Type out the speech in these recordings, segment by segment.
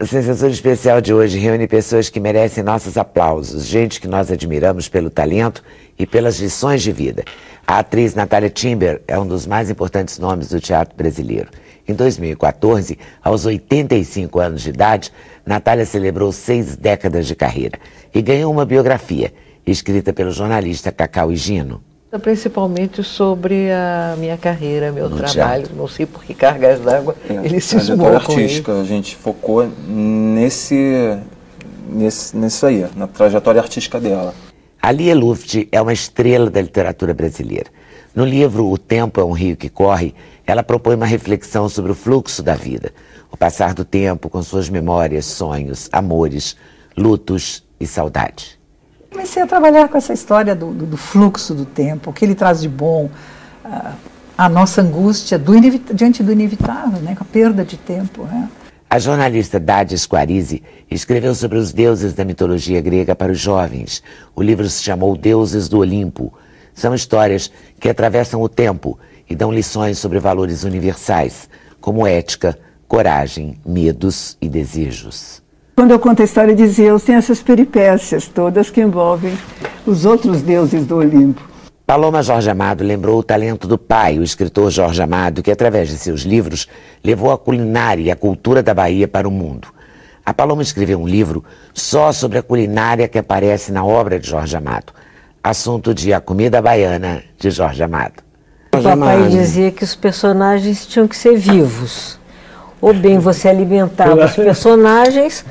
O Sem Censura Especial de hoje reúne pessoas que merecem nossos aplausos, gente que nós admiramos pelo talento e pelas lições de vida. A atriz Natalia Timber é um dos mais importantes nomes do teatro brasileiro. Em 2014, aos 85 anos de idade, Natalia celebrou 6 décadas de carreira e ganhou uma biografia, escrita pelo jornalista Cacau Higino. Principalmente sobre a minha carreira, meu trabalho, não sei por que cargas d'água ele se esmou com artística, a gente focou nisso aí, na trajetória artística dela. A Lia Luft é uma estrela da literatura brasileira. No livro O Tempo é um Rio que Corre, ela propõe uma reflexão sobre o fluxo da vida, o passar do tempo com suas memórias, sonhos, amores, lutos e saudade. Comecei a trabalhar com essa história do fluxo do tempo, o que ele traz de bom, a nossa angústia diante do inevitável, né, com a perda de tempo. Né? A jornalista Dádia Squarizi escreveu sobre os deuses da mitologia grega para os jovens. O livro se chamou Deuses do Olimpo. São histórias que atravessam o tempo e dão lições sobre valores universais, como ética, coragem, medos e desejos. Quando eu conto a história de Zeus, tem essas peripécias todas que envolvem os outros deuses do Olimpo. Paloma Jorge Amado lembrou o talento do pai, o escritor Jorge Amado, que através de seus livros levou a culinária e a cultura da Bahia para o mundo. A Paloma escreveu um livro só sobre a culinária que aparece na obra de Jorge Amado. Assunto de A Comida Baiana, de Jorge Amado. O papai dizia que os personagens tinham que ser vivos. Ou bem você alimentava os personagens,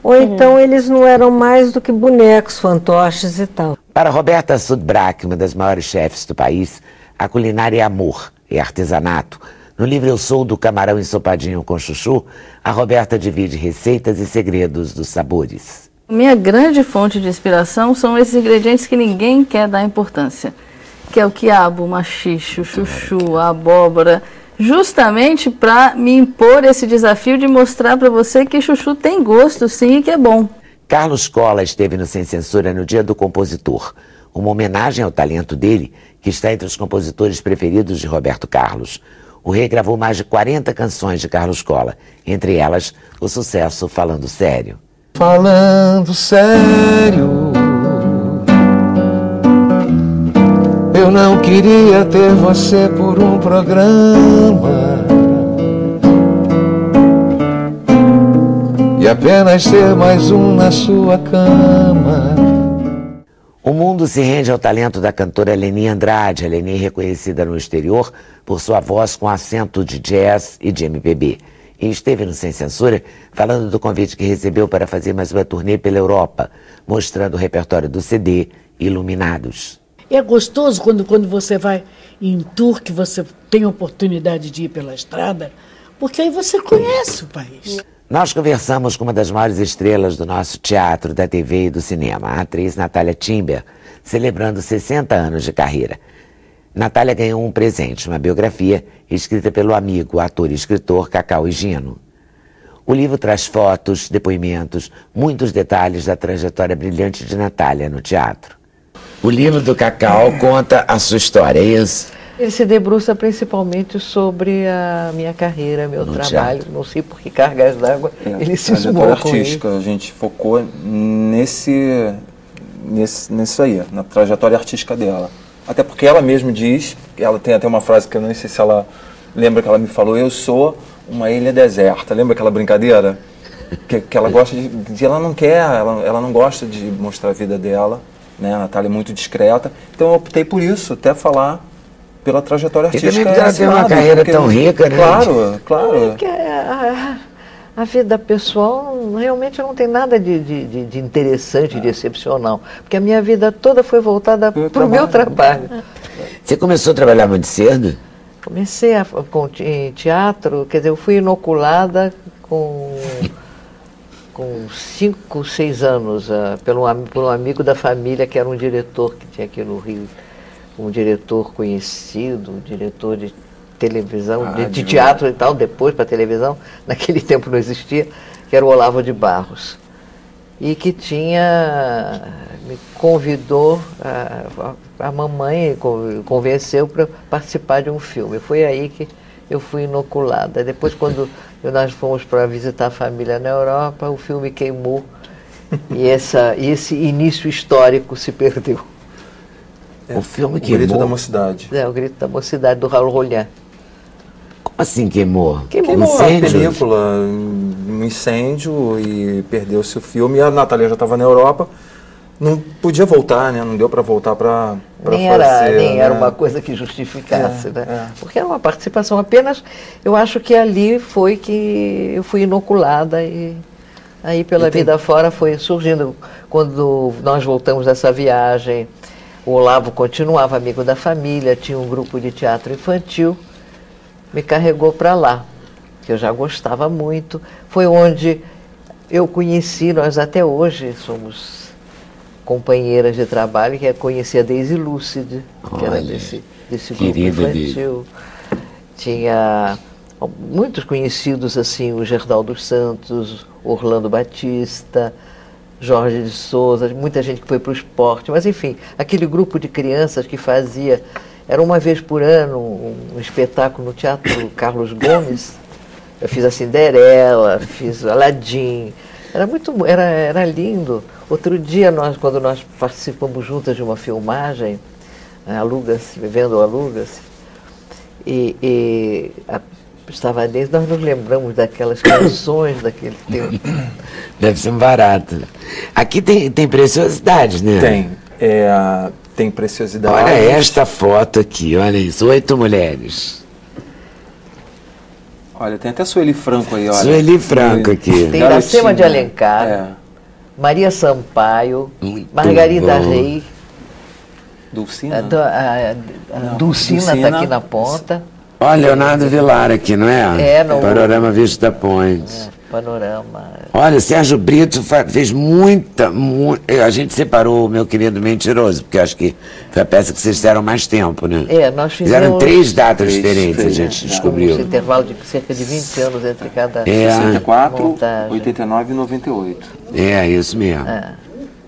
ou então eles não eram mais do que bonecos, fantoches e tal. Para Roberta Sudbrack, uma das maiores chefes do país, a culinária é amor, é artesanato. No livro Eu Sou do Camarão Ensopadinho com Chuchu, a Roberta divide receitas e segredos dos sabores. Minha grande fonte de inspiração são esses ingredientes que ninguém quer dar importância, que é o quiabo, o maxixe, o chuchu, a abóbora, justamente para me impor esse desafio de mostrar para você que chuchu tem gosto, sim, e que é bom. Carlos Colla esteve no Sem Censura no Dia do Compositor, uma homenagem ao talento dele, que está entre os compositores preferidos de Roberto Carlos. O rei gravou mais de 40 canções de Carlos Colla, entre elas o sucesso Falando Sério. Falando sério, eu não queria ter você por um programa e apenas ser mais um na sua cama. O mundo se rende ao talento da cantora Leni Andrade. A Leni é reconhecida no exterior por sua voz com acento de jazz e de MPB. E esteve no Sem Censura falando do convite que recebeu para fazer mais uma turnê pela Europa, mostrando o repertório do CD Iluminados. É gostoso quando você vai em tour, que você tem a oportunidade de ir pela estrada, porque aí você conhece o país. Nós conversamos com uma das maiores estrelas do nosso teatro, da TV e do cinema, a atriz Natalia Timber, celebrando 60 anos de carreira. Natalia ganhou um presente, uma biografia escrita pelo amigo, ator e escritor Cacau Higino. O livro traz fotos, depoimentos, muitos detalhes da trajetória brilhante de Natalia no teatro. O livro do Cacau conta a sua história, é isso? Ele se debruça principalmente sobre a minha carreira, meu trabalho, teatro. Não sei por que cargas d'água ele se esmou com artística, a gente focou nisso aí, na trajetória artística dela. Até porque ela mesma diz, ela tem até uma frase que eu não sei se ela lembra que ela me falou, eu sou uma ilha deserta. Lembra aquela brincadeira? Que ela gosta de ela não quer, ela não gosta de mostrar a vida dela, né? A Natália é muito discreta, então eu optei por isso, até falar pela trajetória artística. E também porque ela tem uma carreira tão rica, né? Claro, claro. É que a vida pessoal realmente não tem nada de interessante, de excepcional. Porque a minha vida toda foi voltada para o meu trabalho. Você começou a trabalhar muito cedo? Comecei em teatro, quer dizer, eu fui inoculada com 5, 6 anos por um amigo da família que era um diretor que tinha aqui no Rio. Um diretor conhecido, diretor de televisão, de teatro e tal, depois para televisão, naquele tempo não existia, que era o Olavo de Barros. E que me convidou, a mamãe convenceu para participar de um filme. Foi aí que eu fui inoculada. Depois, quando nós fomos para visitar a família na Europa, o filme queimou e esse início histórico se perdeu. O filme O queimou? Grito da Mocidade. O Grito da Mocidade, do Raul Rolhan. Como assim queimou? Queimou Incêndio? a película, um incêndio, e perdeu-se o filme. E a Natália já estava na Europa, não podia voltar, né? Não deu para voltar para fazer. Nem era uma coisa que justificasse, né? Porque era uma participação apenas. Eu acho que ali foi que eu fui inoculada e aí pela vida fora foi surgindo. Quando nós voltamos dessa viagem, o Olavo continuava amigo da família, tinha um grupo de teatro infantil, me carregou para lá, que eu já gostava muito. Foi onde eu conheci, nós até hoje somos companheiras de trabalho, que conheci a Daisy Lúcide, que era desse grupo infantil. Tinha muitos conhecidos, assim, o Gerdau dos Santos, Orlando Batista, Jorge de Souza, muita gente que foi para o esporte, mas enfim, aquele grupo de crianças que fazia, era uma vez por ano, um espetáculo no Teatro Carlos Gomes. Eu fiz a Cinderela, fiz Aladim, era lindo. Outro dia, quando nós participamos juntas de uma filmagem, Aluga-se, Vivendo o Aluga-se, estava dentro, nós nos lembramos daquelas canções daquele tempo. Deve ser um barato. Aqui tem preciosidades, né? Tem preciosidades. Olha esta foto aqui, olha isso, 8 mulheres. Olha, tem até Sueli Franco aí, olha. Sueli Franco aqui. Tem Iracema de Alencar, Maria Sampaio, Margarida Rey. Dulcina? Dulcina está aqui na ponta. Olha, Leonardo Vilar aqui, não é? No Panorama Vista Point. Panorama. Olha, Sérgio Brito fez muita. A gente separou o Meu Querido Mentiroso, porque acho que foi a peça que vocês fizeram mais tempo, né? Nós fizeram 3 datas diferentes, a gente descobriu. Um intervalo de cerca de 20 anos entre cada 64, montagem. 89 e 98. Isso mesmo.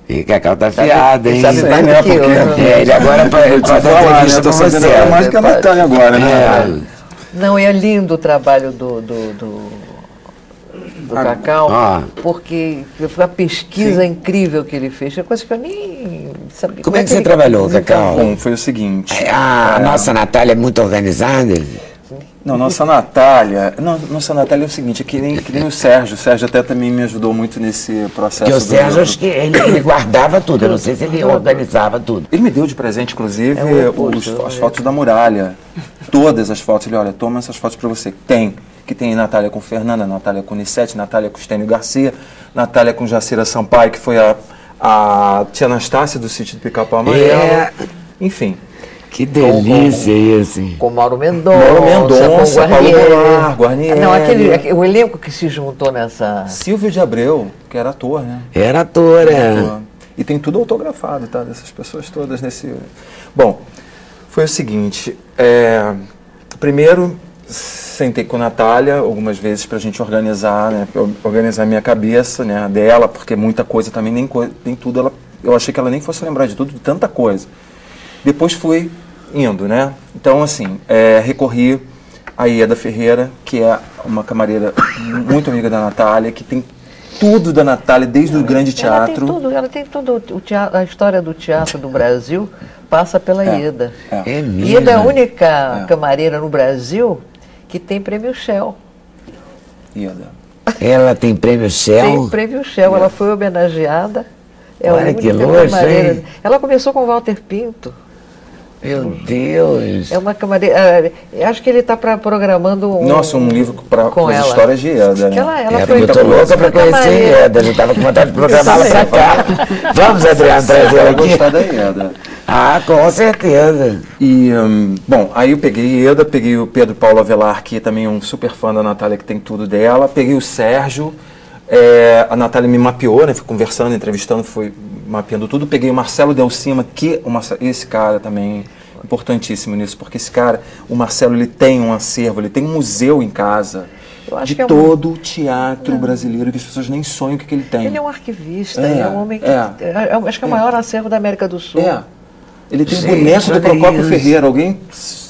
E Cacau tá afiado, hein? Sabe mais do que eu, né? Ele agora pode dar entrevista com você. Mais que a Natália agora, né? Não, é lindo o trabalho do Cacau, porque foi uma pesquisa incrível que ele fez. É coisa que eu nem sabia. Como é que você trabalhou, Cacau? Bom, foi o seguinte. A nossa Natália é muito organizada? Não, nossa Natália é o seguinte, é que nem o Sérgio. O Sérgio até também me ajudou muito nesse processo. Porque o Sérgio, acho que ele guardava tudo, eu não sei se ele organizava tudo. Ele me deu de presente, inclusive, as fotos da muralha. Todas as fotos. Ele, olha, toma essas fotos para você. Que tem Natália com Fernanda, Natália com Nissete, Natália com Estênio Garcia, Natália com Jacira Sampaio, que foi a tia Anastácia do Sítio do Pica-Pau Amarelo. Enfim. Que delícia isso. Com Mauro Mendonça, com Paulo Guarnieri. Não, o elenco que se juntou nessa... Silvio de Abreu, que era ator, né? Era ator, E tem tudo autografado, tá? Dessas pessoas todas nesse... Bom, foi o seguinte, primeiro sentei com a Natália algumas vezes para a gente organizar, né? Organizar a minha cabeça, né? Dela, porque muita coisa também, nem tudo, eu achei que ela nem fosse lembrar de tudo, de tanta coisa. Depois fui indo, né? Então, assim, recorri a Ieda Ferreira, que é uma camareira muito amiga da Natália, que tem tudo da Natália, desde o grande teatro. Ela tem tudo. A história do teatro do Brasil passa pela Ieda. Ieda é a única camareira no Brasil que tem prêmio Shell. Ieda. Ela tem prêmio Shell? Tem prêmio Shell, ela foi homenageada. Olha que luxo, hein? Ela começou com o Walter Pinto. Meu Deus! É uma camareira. Acho que ele está programando um livro com as ela. Histórias de Ieda. Né? Ela foi, eu tô louca para conhecer Ieda. Já estava com vontade de programá-la para cá. Vamos, Adriano, trazer ela aqui. Gostar da Ieda. Com certeza. E, bom, aí eu peguei Ieda, peguei o Pedro Paulo Avelar, que também é um super fã da Natália, que tem tudo dela. Peguei o Sérgio. A Natália me mapeou, né? Fui conversando, entrevistando, fui mapeando tudo. Peguei o Marcelo Del Cima, esse cara também importantíssimo nisso, porque esse cara, o Marcelo, ele tem um acervo, ele tem um museu em casa de todo o teatro brasileiro, que as pessoas nem sonham o que ele tem. Ele é um arquivista, ele é um homem que acho que é o maior acervo da América do Sul. Ele tem o Gente, boneco do olha Procópio isso. Ferreira.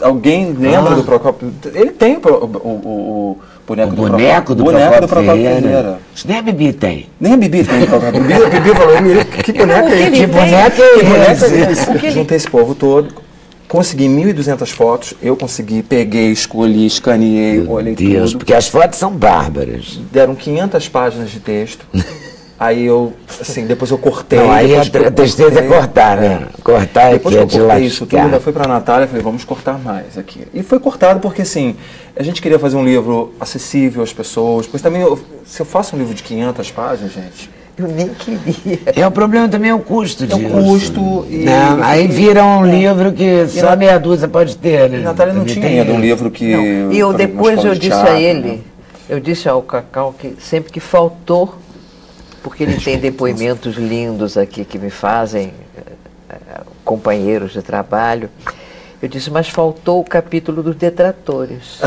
Alguém lembra do Procópio? Ele tem o boneco do Procópio. Do Procópio Ferreira. Isso nem a Bibi tem. Nem a Bibi tem. A Bibi falou, que boneco é esse? Que boneco é esse? Juntei esse povo todo. Consegui 1.200 fotos. Eu consegui, peguei, escolhi, escaneei, olhei Deus, tudo. porque as fotos são bárbaras. Deram 500 páginas de texto. Aí eu, assim, depois eu cortei. Não, aí a depois tristeza é cortar, né? Cortar é depois que que é eu de cortei isso tudo, lascar. ainda fui pra Natália e falei, vamos cortar mais aqui. E foi cortado porque, assim, a gente queria fazer um livro acessível às pessoas. Pois também, se eu faço um livro de 500 páginas, gente... Eu nem queria. É, o problema também é o custo disso. É o custo e... Não, aí vira um livro que só meia dúzia pode ter, né? E Natália não tinha ainda um livro que... Não. E depois eu disse a ele, eu disse ao Cacau que sempre que faltou, porque ele tem depoimentos lindos aqui que me fazem, companheiros de trabalho, eu disse, mas faltou o capítulo dos detratores.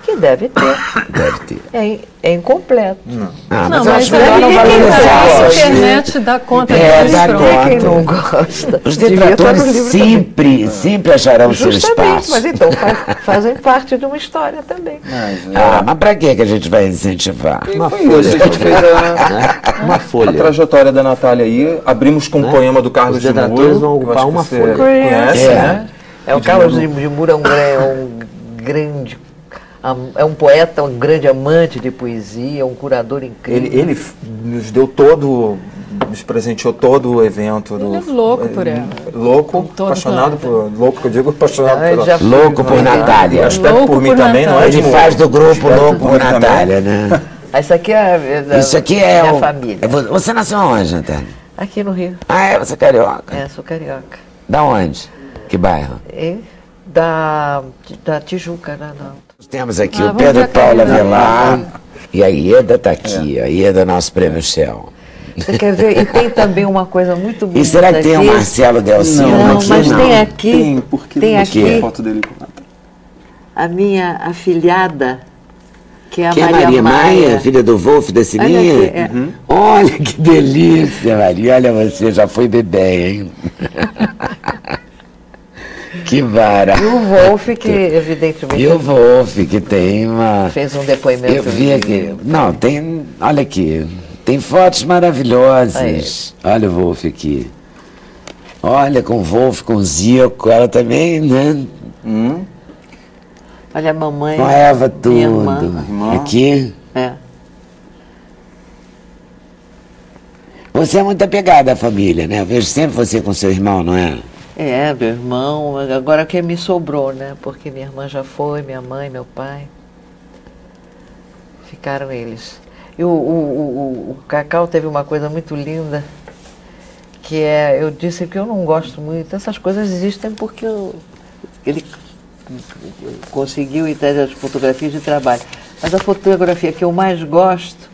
Que deve ter. Deve ter. É incompleto. Não, mas eu acho mas melhor não aí valorizar. a internet dá conta dá disso. conta. Quem não gosta? Os devia detratores estar no livro sempre acharão seu Justamente, espaço. mas então fazem parte de uma história também. Mas pra que a gente vai incentivar? Uma folha. A gente fez Uma a folha. trajetória da Natália aí. Abrimos com um poema do Carlos Os de detratores vão Muro. que eu ocupar acho que uma você folha. conhece, né? O Carlos de Muro é um grande, é um poeta, um grande amante de poesia, um curador incrível. Ele nos deu nos presenteou todo o evento. Ele é louco por ela. Louco, apaixonado por... Louco, que eu digo apaixonado por... Louco por Natália. Acho que Louco por mim por também, não é? Ele de faz do grupo Espero Louco por por mim Natália, né? Isso aqui Isso aqui é minha o... família. Você nasceu onde, Natália? Aqui no Rio. Você é carioca? Sou carioca. Da onde? Que bairro? Da Tijuca, né? Não. Nós temos aqui o Vamos Pedro ver a Paulo Camila. Avelar e a Ieda está aqui. A Ieda é nosso prêmio Shell. Você quer ver? E tem também uma coisa muito bonita. E será que tem o aqui. Marcelo Delcino Não, aqui? mas não. tem aqui. Tem, porque tem não aqui mostrou a foto dele com a Natália. a minha afilhada, que é a Que é Maria Maia. filha do Wolf da Sininha? Olha aqui, Olha que delícia, Maria. Olha, você já foi bebê, hein? Que barato. E o Wolf, que evidentemente E o Wolf, que tem uma... fez um depoimento. Eu vi aqui. Não, tem... Olha aqui. Tem fotos maravilhosas. Olha o Wolf aqui. Olha, com o Wolf, com o Zico. Ela também, né? Olha a mamãe. Com a Eva, minha tudo. irmã. Aqui. É. Você é muito apegada à família, né? Eu vejo sempre você com seu irmão, não é? Meu irmão, agora que me sobrou, né? Porque minha irmã já foi, minha mãe, meu pai. Ficaram eles. E o Cacau teve uma coisa muito linda, que eu disse que eu não gosto muito, essas coisas existem porque ele conseguiu e traz as fotografias de trabalho. Mas a fotografia que eu mais gosto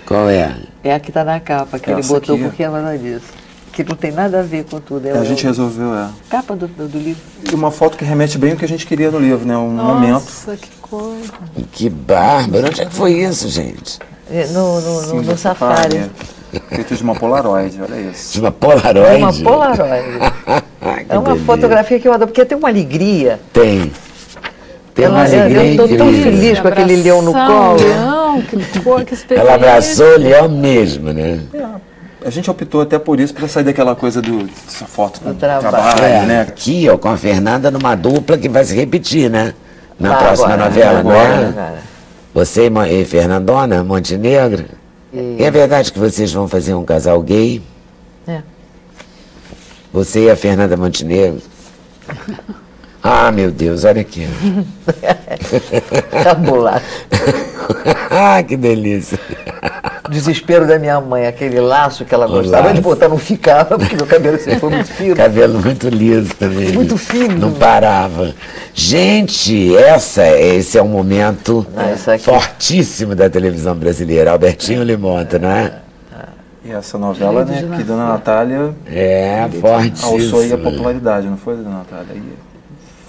Qual é? é a que está na capa, que ele Essa botou aqui. porque ela disse. Que não tem nada a ver com tudo. A gente resolveu, Capa do livro. E uma foto que remete bem o que a gente queria no livro, né? Um momento. Nossa, que coisa. Que bárbaro. Onde é que foi isso, gente? No safari. Feito de uma Polaroid, olha isso. De uma Polaroid? É uma Polaroid. É uma fotografia que eu adoro, porque tem uma alegria. Tem. Tem uma Eu alegria estou tão incrível. feliz com aquele leão no colo. Leão, que experiência. Ela abraçou o leão mesmo, né? A gente optou até por isso, para sair daquela coisa dessa foto do trabalho. trabalho, né? Aqui, ó, com a Fernanda numa dupla que vai se repetir, né? Na Vai próxima agora, novela, não é? agora. Você e Fernandona Montenegro. E é verdade que vocês vão fazer um casal gay? É. Você e a Fernanda Montenegro? Ah, meu Deus, olha aqui. Cabulado. Ah, que delícia. Desespero da minha mãe, aquele laço que ela O gostava de laço. botar, não ficava, porque meu cabelo sempre foi muito fino. Cabelo muito liso também. Muito fino. Não parava. Gente, esse é um momento Essa aqui. fortíssimo da televisão brasileira. Albertinho Limonta, não é? E essa novela, né, que Dona Natália alçou aí a fortíssimo. popularidade, não foi, Dona Natália? E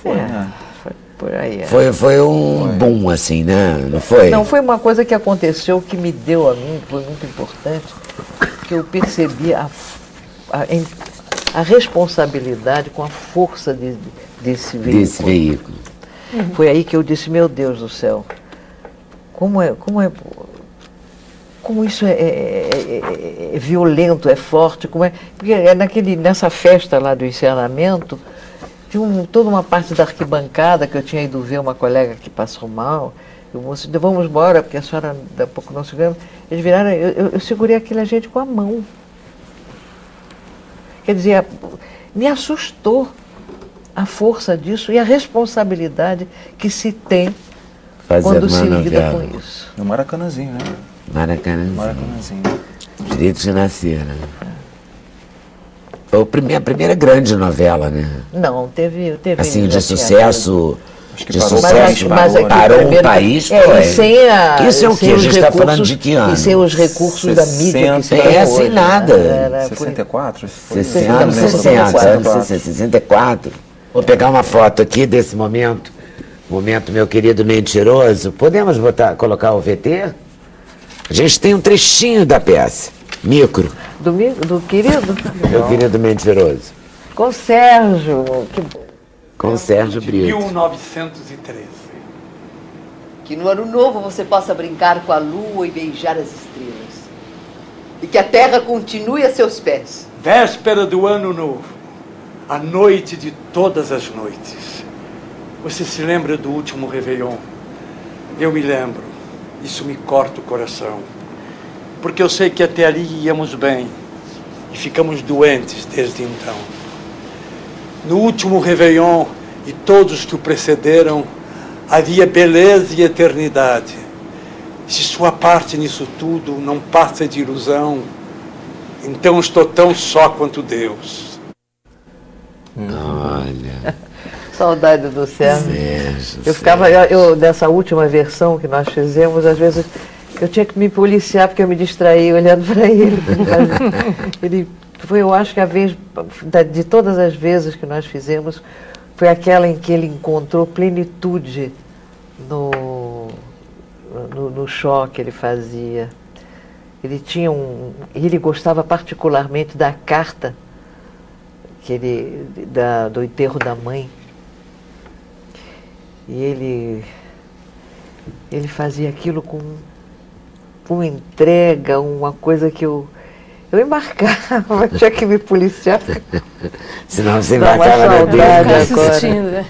foi, né? Foi por aí. Foi um boom, assim, né? Não foi? Não, foi uma coisa que aconteceu que me deu a mim, que foi muito importante, que eu percebi a a responsabilidade com a força desse veículo. Foi aí que eu disse, meu Deus do céu, como isso é violento, é forte, porque nessa festa lá do encerramento, tinha toda uma parte da arquibancada que eu tinha ido ver uma colega que passou mal, e o moço disse, vamos embora, porque a senhora daqui a pouco não se lembra. Eles viraram, eu segurei aquela gente com a mão. Quer dizer, me assustou a força disso e a responsabilidade que se tem quando se lida com isso. No Maracanãzinho, né? Maracanãzinho. Direitos de Nascer, né? Foi a primeira grande novela, né? Não, teve assim, de sucesso. Mas parou o país. Isso é o que? A gente está falando de que ano? E sem os recursos da mídia que se sem nada. 64? 64. Vou pegar uma foto aqui desse momento. Momento, meu querido mentiroso. Podemos colocar o VT? A gente tem um trechinho da peça. Micro. Do querido? Meu querido mentiroso. Com Sérgio. Com Sérgio Brito. 1913. Que no ano novo você possa brincar com a lua e beijar as estrelas. E que a terra continue a seus pés. Véspera do ano novo. A noite de todas as noites. Você se lembra do último Réveillon? Eu me lembro. Isso me corta o coração. Porque eu sei que até ali íamos bem. E ficamos doentes desde então. No último Réveillon e todos que o precederam, havia beleza e eternidade. Se sua parte nisso tudo não passa de ilusão, então estou tão só quanto Deus. Olha. Saudade do Sérgio. Dessa última versão que nós fizemos, às vezes eu tinha que me policiar porque eu me distraí olhando para ele. Eu acho que a vez, de todas as vezes que nós fizemos, foi aquela em que ele encontrou plenitude no show que ele fazia. Ele gostava particularmente da carta do enterro da mãe. E ele fazia aquilo com entrega, uma coisa que eu embarcava, tinha que me policiar. Senão você embarcava na dele.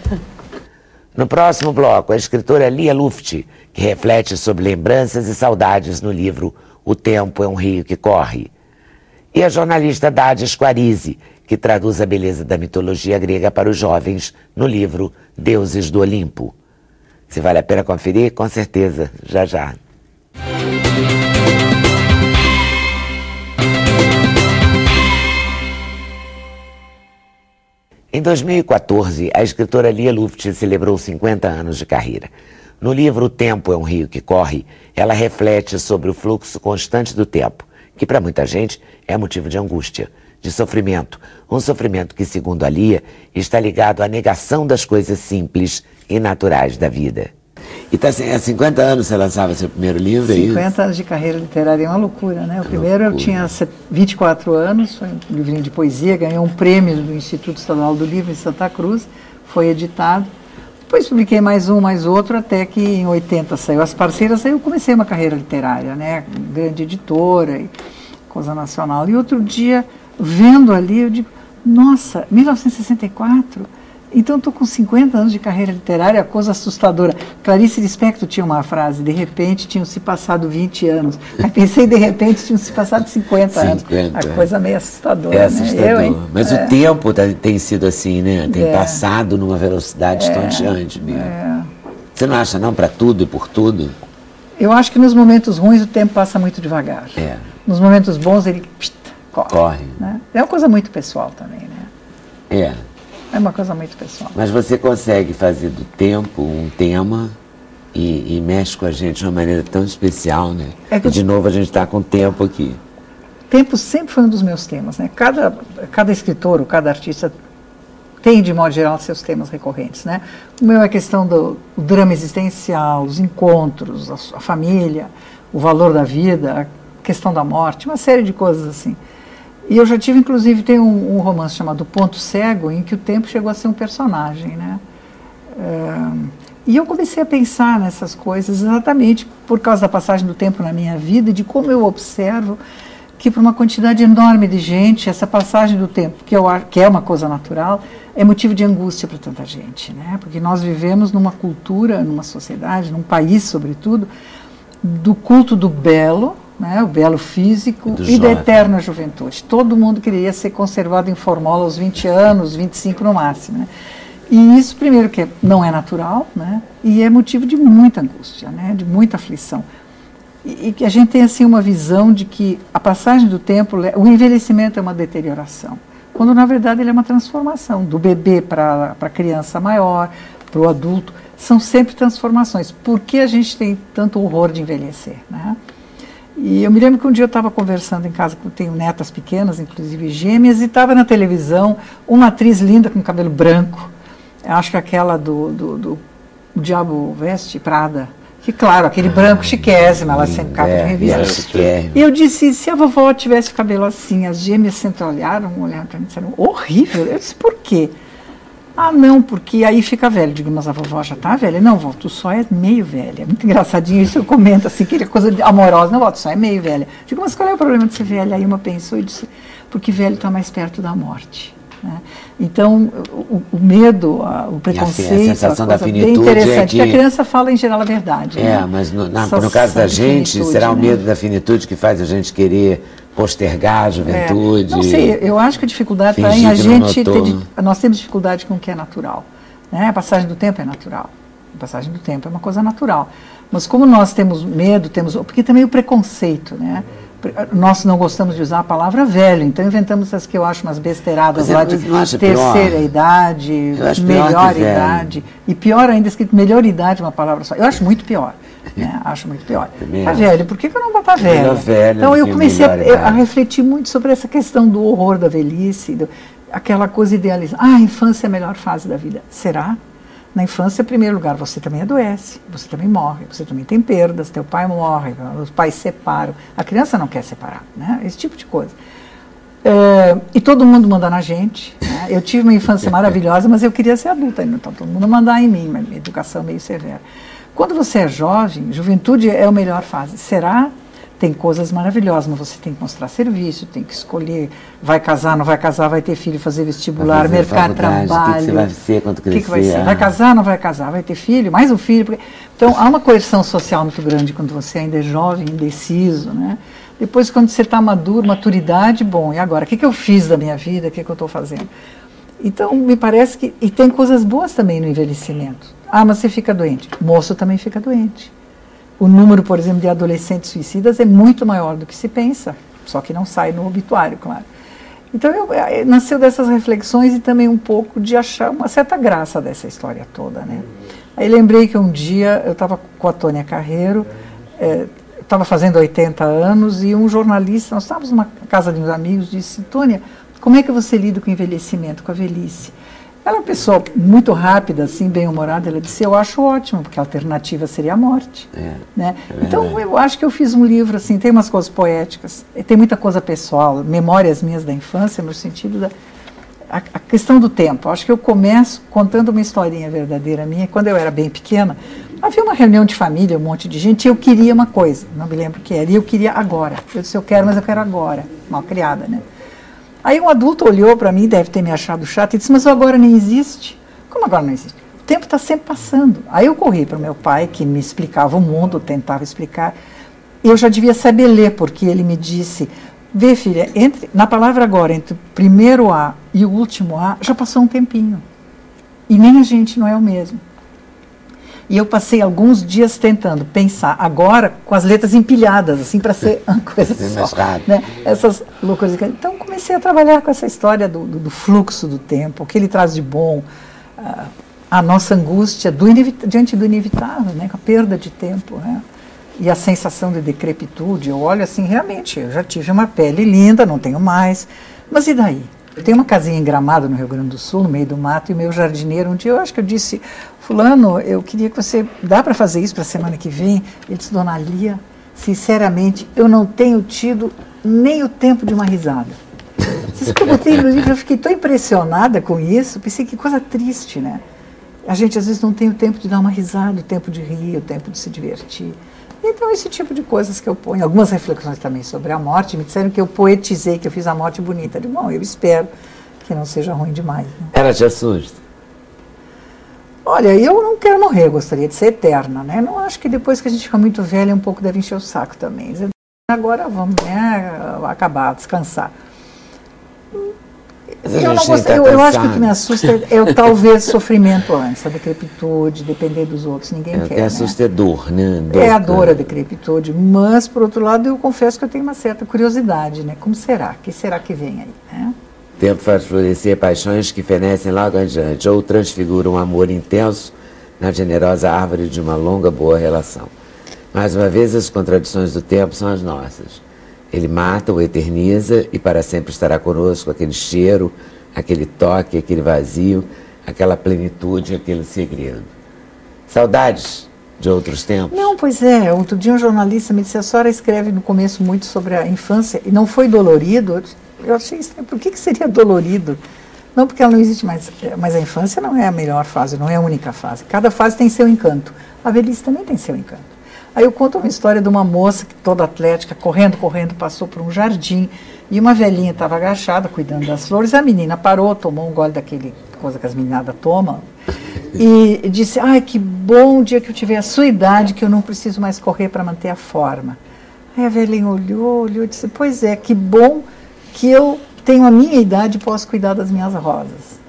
No próximo bloco, a escritora Lia Luft, que reflete sobre lembranças e saudades no livro O Tempo é um Rio que Corre. E a jornalista Dádia Squarize, que traduz a beleza da mitologia grega para os jovens no livro Deuses do Olimpo. Se vale a pena conferir, com certeza, já já. Em 2014, a escritora Lia Luft celebrou 50 anos de carreira. No livro O Tempo é um Rio que Corre, ela reflete sobre o fluxo constante do tempo, que para muita gente é motivo de angústia, de sofrimento. Um sofrimento que, segundo a Lia, está ligado à negação das coisas simples e naturais da vida. E há 50 anos você lançava seu primeiro livro, 50 anos de carreira literária é uma loucura, né? O primeiro eu tinha 24 anos, foi um livrinho de poesia, ganhou um prêmio do Instituto Estadual do Livro em Santa Cruz, foi editado. Depois publiquei mais um, mais outro, até que em 80 saiu As Parceiras, aí eu comecei uma carreira literária, né? Grande editora, e coisa nacional. E outro dia, vendo ali, eu digo, nossa, 1964... Então, estou com 50 anos de carreira literária, coisa assustadora. Clarice Lispector tinha uma frase, de repente tinham se passado 20 anos. Aí pensei, de repente tinham se passado 50 anos. A coisa meio assustadora. É assustador. Né? Mas o tempo tem sido assim, né? Tem passado numa velocidade estonteante mesmo. Você não acha, não, para tudo e por tudo? Eu acho que nos momentos ruins o tempo passa muito devagar. Nos momentos bons ele corre. Né? É uma coisa muito pessoal também, né? É uma coisa muito pessoal. Mas você consegue fazer do tempo um tema e mexe com a gente de uma maneira tão especial, né? E de novo a gente está com o tempo aqui. Tempo sempre foi um dos meus temas, né? Cada escritor, ou cada artista tem, de modo geral, seus temas recorrentes, né? O meu é a questão do drama existencial, os encontros, a família, o valor da vida, a questão da morte, uma série de coisas assim. E eu já tive, inclusive, tem um romance chamado Ponto Cego, em que o tempo chegou a ser um personagem, né? E eu comecei a pensar nessas coisas exatamente por causa da passagem do tempo na minha vida e de como eu observo que para uma quantidade enorme de gente, essa passagem do tempo, que é uma coisa natural, é motivo de angústia para tanta gente, né? Porque nós vivemos numa cultura, numa sociedade, num país, sobretudo, do culto do belo, né? O belo físico e da eterna juventude. Todo mundo queria ser conservado em formola aos 20 anos, 25 no máximo, né? E isso, primeiro, que não é natural, né? E é motivo de muita angústia, né? De muita aflição. E que a gente tem assim uma visão de que a passagem do tempo, o envelhecimento é uma deterioração, quando na verdade ele é uma transformação, do bebê para a criança maior, para o adulto, são sempre transformações. Por que a gente tem tanto horror de envelhecer, né? E eu me lembro que um dia eu estava conversando em casa, eu tenho netas pequenas, inclusive gêmeas, e estava na televisão uma atriz linda com cabelo branco, acho que aquela do Diabo Veste Prada, que claro, aquele branco chiquésimo, ela sempre capa de revista. E eu disse, se a vovó tivesse o cabelo assim, as gêmeas sempre olharam para mim e disseram, horrível. Eu disse, por quê? Ah, não, porque aí fica velho. Digo, mas a vovó já está velha? Não, vó, tu só é meio velha. É muito engraçadinho isso, eu comento assim, que é coisa amorosa. Não, vó, tu só é meio velha. Digo, mas qual é o problema de ser velha? Aí uma pensou e disse, porque velho está mais perto da morte. Né? Então, o medo, o preconceito, a sensação da finitude bem interessante, que a criança fala em geral a verdade. É, né? mas no caso da gente, será o medo da finitude que faz a gente querer postergar a juventude? Não sei, eu acho que a dificuldade está em a gente nós temos dificuldade com o que é natural. Né? A passagem do tempo é natural. A passagem do tempo é uma coisa natural. Mas como nós temos medo, porque também o preconceito, né? Nós não gostamos de usar a palavra velho, então inventamos as que eu acho umas besteiradas lá de terceira idade, melhor idade, e pior ainda escrito melhor idade, uma palavra só. Eu acho muito pior, né? Acho muito pior. Tá velho, por que eu não vou estar velho? Então eu comecei a refletir muito sobre essa questão do horror da velhice, aquela coisa idealizada. Ah, a infância é a melhor fase da vida. Será? Na infância, em primeiro lugar, você também adoece, você também morre, você também tem perdas, teu pai morre, os pais separam, a criança não quer separar, né? Esse tipo de coisa. E todo mundo manda na gente, né? Eu tive uma infância maravilhosa, mas eu queria ser adulta, então todo mundo mandar em mim, uma educação meio severa. Quando você é jovem, juventude é a melhor fase. Será? Tem coisas maravilhosas, mas você tem que mostrar serviço, tem que escolher, vai casar, não vai casar, vai ter filho, fazer vestibular, mercado de trabalho. O que você vai ser quando crescer? Que vai ser? Vai casar, não vai casar, vai ter filho, mais um filho. Porque... Então, há uma coerção social muito grande quando você ainda é jovem, indeciso, né? Depois, quando você está maduro, maturidade, bom, e agora? O que eu fiz da minha vida? O que eu estou fazendo? Então, me parece que... E tem coisas boas também no envelhecimento. Ah, mas você fica doente. O moço também fica doente. O número, por exemplo, de adolescentes suicidas é muito maior do que se pensa, só que não sai no obituário, claro. Então, nasceu dessas reflexões e também um pouco de achar uma certa graça dessa história toda, né? Aí lembrei que um dia eu estava com a Tônia Carreiro, estava fazendo 80 anos, e um jornalista, nós estávamos numa casa de uns amigos, disse, Tônia, como é que você lida com o envelhecimento, com a velhice? Ela é uma pessoa muito rápida, assim, bem-humorada. Ela disse, eu acho ótimo, porque a alternativa seria a morte. Né? Então, eu acho que eu fiz um livro, assim, tem umas coisas poéticas, tem muita coisa pessoal, memórias minhas da infância, no sentido da a questão do tempo. Eu acho que eu começo contando uma historinha verdadeira minha. Quando eu era bem pequena, havia uma reunião de família, um monte de gente, e eu queria uma coisa, não me lembro o que era, e eu queria agora. Eu disse, eu quero, mas eu quero agora. Mal criada, né? Aí um adulto olhou para mim, deve ter me achado chato, e disse, mas agora nem existe. Como agora não existe? O tempo está sempre passando. Aí eu corri para o meu pai, que me explicava o mundo, tentava explicar. Eu já devia saber ler, porque ele me disse, vê filha, na palavra agora, entre o primeiro A e o último A, já passou um tempinho. E nem a gente não é o mesmo. E eu passei alguns dias tentando pensar agora com as letras empilhadas, assim, para ser uma coisa só, né? Essas loucuras. Então, comecei a trabalhar com essa história do fluxo do tempo, o que ele traz de bom, a nossa angústia diante do inevitável, né? Com a perda de tempo, né? E a sensação de decrepitude. Eu olho assim, realmente, eu já tive uma pele linda, não tenho mais, mas e daí? Eu tenho uma casinha em Gramado, no Rio Grande do Sul, no meio do mato, e o meu jardineiro, um dia eu acho que eu disse, fulano, eu queria que você, dá para fazer isso para a semana que vem? Ele disse, dona Lia, sinceramente, eu não tenho tido nem o tempo de uma risada. isso que eu botei no livro, eu fiquei tão impressionada com isso, pensei que coisa triste, né? A gente às vezes não tem o tempo de dar uma risada, o tempo de rir, o tempo de se divertir. Então esse tipo de coisas que eu ponho, algumas reflexões também sobre a morte, me disseram que eu poetizei, que eu fiz a morte bonita. Eu digo, bom, eu espero que não seja ruim demais. Né? Ela te assusta? Olha, eu não quero morrer, eu gostaria de ser eterna, né? Não acho que depois que a gente fica muito velha, um pouco deve encher o saco também. Agora vamos, né, acabar, descansar. Eu acho que o que me assusta é talvez sofrimento antes, a decrepitude, depender dos outros, ninguém quer. O que assusta é dor, né? É a dor, a decrepitude, mas, por outro lado, eu confesso que eu tenho uma certa curiosidade, né? Como será? O que será que vem aí, né? O tempo faz florescer paixões que fenecem logo adiante, ou transfiguram um amor intenso na generosa árvore de uma longa boa relação. Mais uma vez, as contradições do tempo são as nossas. Ele mata ou eterniza e para sempre estará conosco aquele cheiro, aquele toque, aquele vazio, aquela plenitude, aquele segredo. Saudades de outros tempos? Não, pois é. Outro dia um jornalista me disse, a senhora escreve no começo muito sobre a infância e não foi dolorido. Eu achei estranho. Por que seria dolorido? Não, porque ela não existe mais. Mas a infância não é a melhor fase, não é a única fase. Cada fase tem seu encanto. A velhice também tem seu encanto. Aí eu conto uma história de uma moça que toda atlética, correndo, passou por um jardim e uma velhinha estava agachada, cuidando das flores. A menina parou, tomou um gole daquele coisa que as meninadas tomam e disse, ai, que bom o dia que eu tiver a sua idade, que eu não preciso mais correr para manter a forma. Aí a velhinha olhou e disse, pois é, que bom que eu tenho a minha idade e posso cuidar das minhas rosas.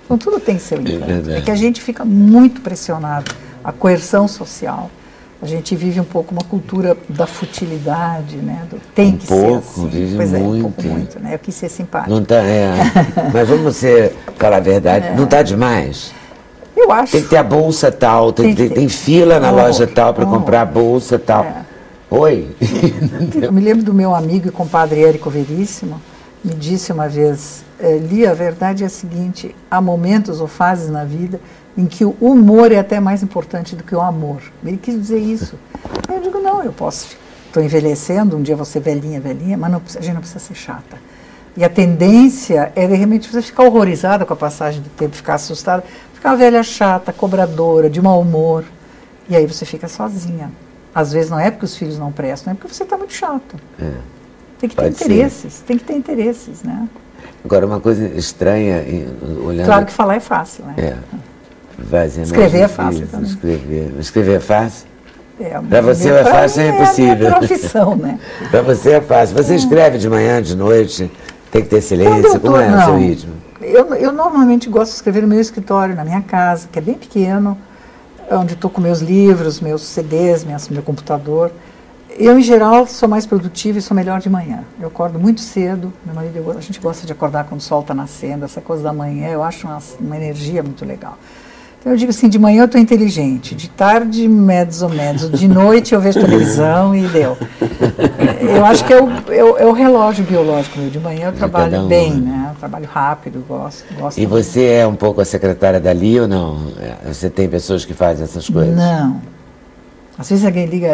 Então tudo tem seu encanto. É que a gente fica muito pressionado, a coerção social. A gente vive um pouco uma cultura da futilidade, né? Tem que ser assim. Vive pois muito. Um pouco muito, né? Eu quis ser simpática. Não tá, mas vamos falar a verdade, não está demais? Eu acho. Tem que ter a bolsa tal, tem fila na loja tal para comprar a bolsa tal. Oi? Eu me lembro do meu amigo e compadre Érico Veríssimo, me disse uma vez, Lia, a verdade é a seguinte, há momentos ou fases na vida em que o humor é até mais importante do que o amor. Ele quis dizer isso. Eu digo, não, eu posso, estou envelhecendo, um dia vou ser velhinha, mas não, a gente não precisa ser chata. E a tendência é, de repente, você ficar horrorizada com a passagem do tempo, ficar assustada, ficar uma velha chata, cobradora, de mau humor, e aí você fica sozinha. Às vezes não é porque os filhos não prestam, é porque você está muito chato. Tem que ter interesses, tem que ter interesses, né? Agora, uma coisa estranha, olhando... Claro que falar é fácil, né? Escrever é fácil também. Escrever é fácil? Para você é fácil, é impossível. É a profissão, né? Para você é fácil. Você escreve de manhã, de noite, tem que ter silêncio, como é o seu ritmo? Eu normalmente gosto de escrever no meu escritório, na minha casa, que é bem pequeno, onde estou com meus livros, meus CDs, meu computador. Eu, em geral, sou mais produtiva e sou melhor de manhã. Eu acordo muito cedo, meu marido, a gente gosta de acordar quando o sol está nascendo, essa coisa da manhã, eu acho uma energia muito legal. Então eu digo assim, de manhã eu estou inteligente, de tarde, mezzo, de noite eu vejo televisão e deu. Eu acho que é o relógio biológico meu, de manhã eu trabalho bem, né? Eu trabalho rápido, gosto. E você é um pouco a secretária dali ou não? Você tem pessoas que fazem essas coisas? Não. Às vezes alguém liga,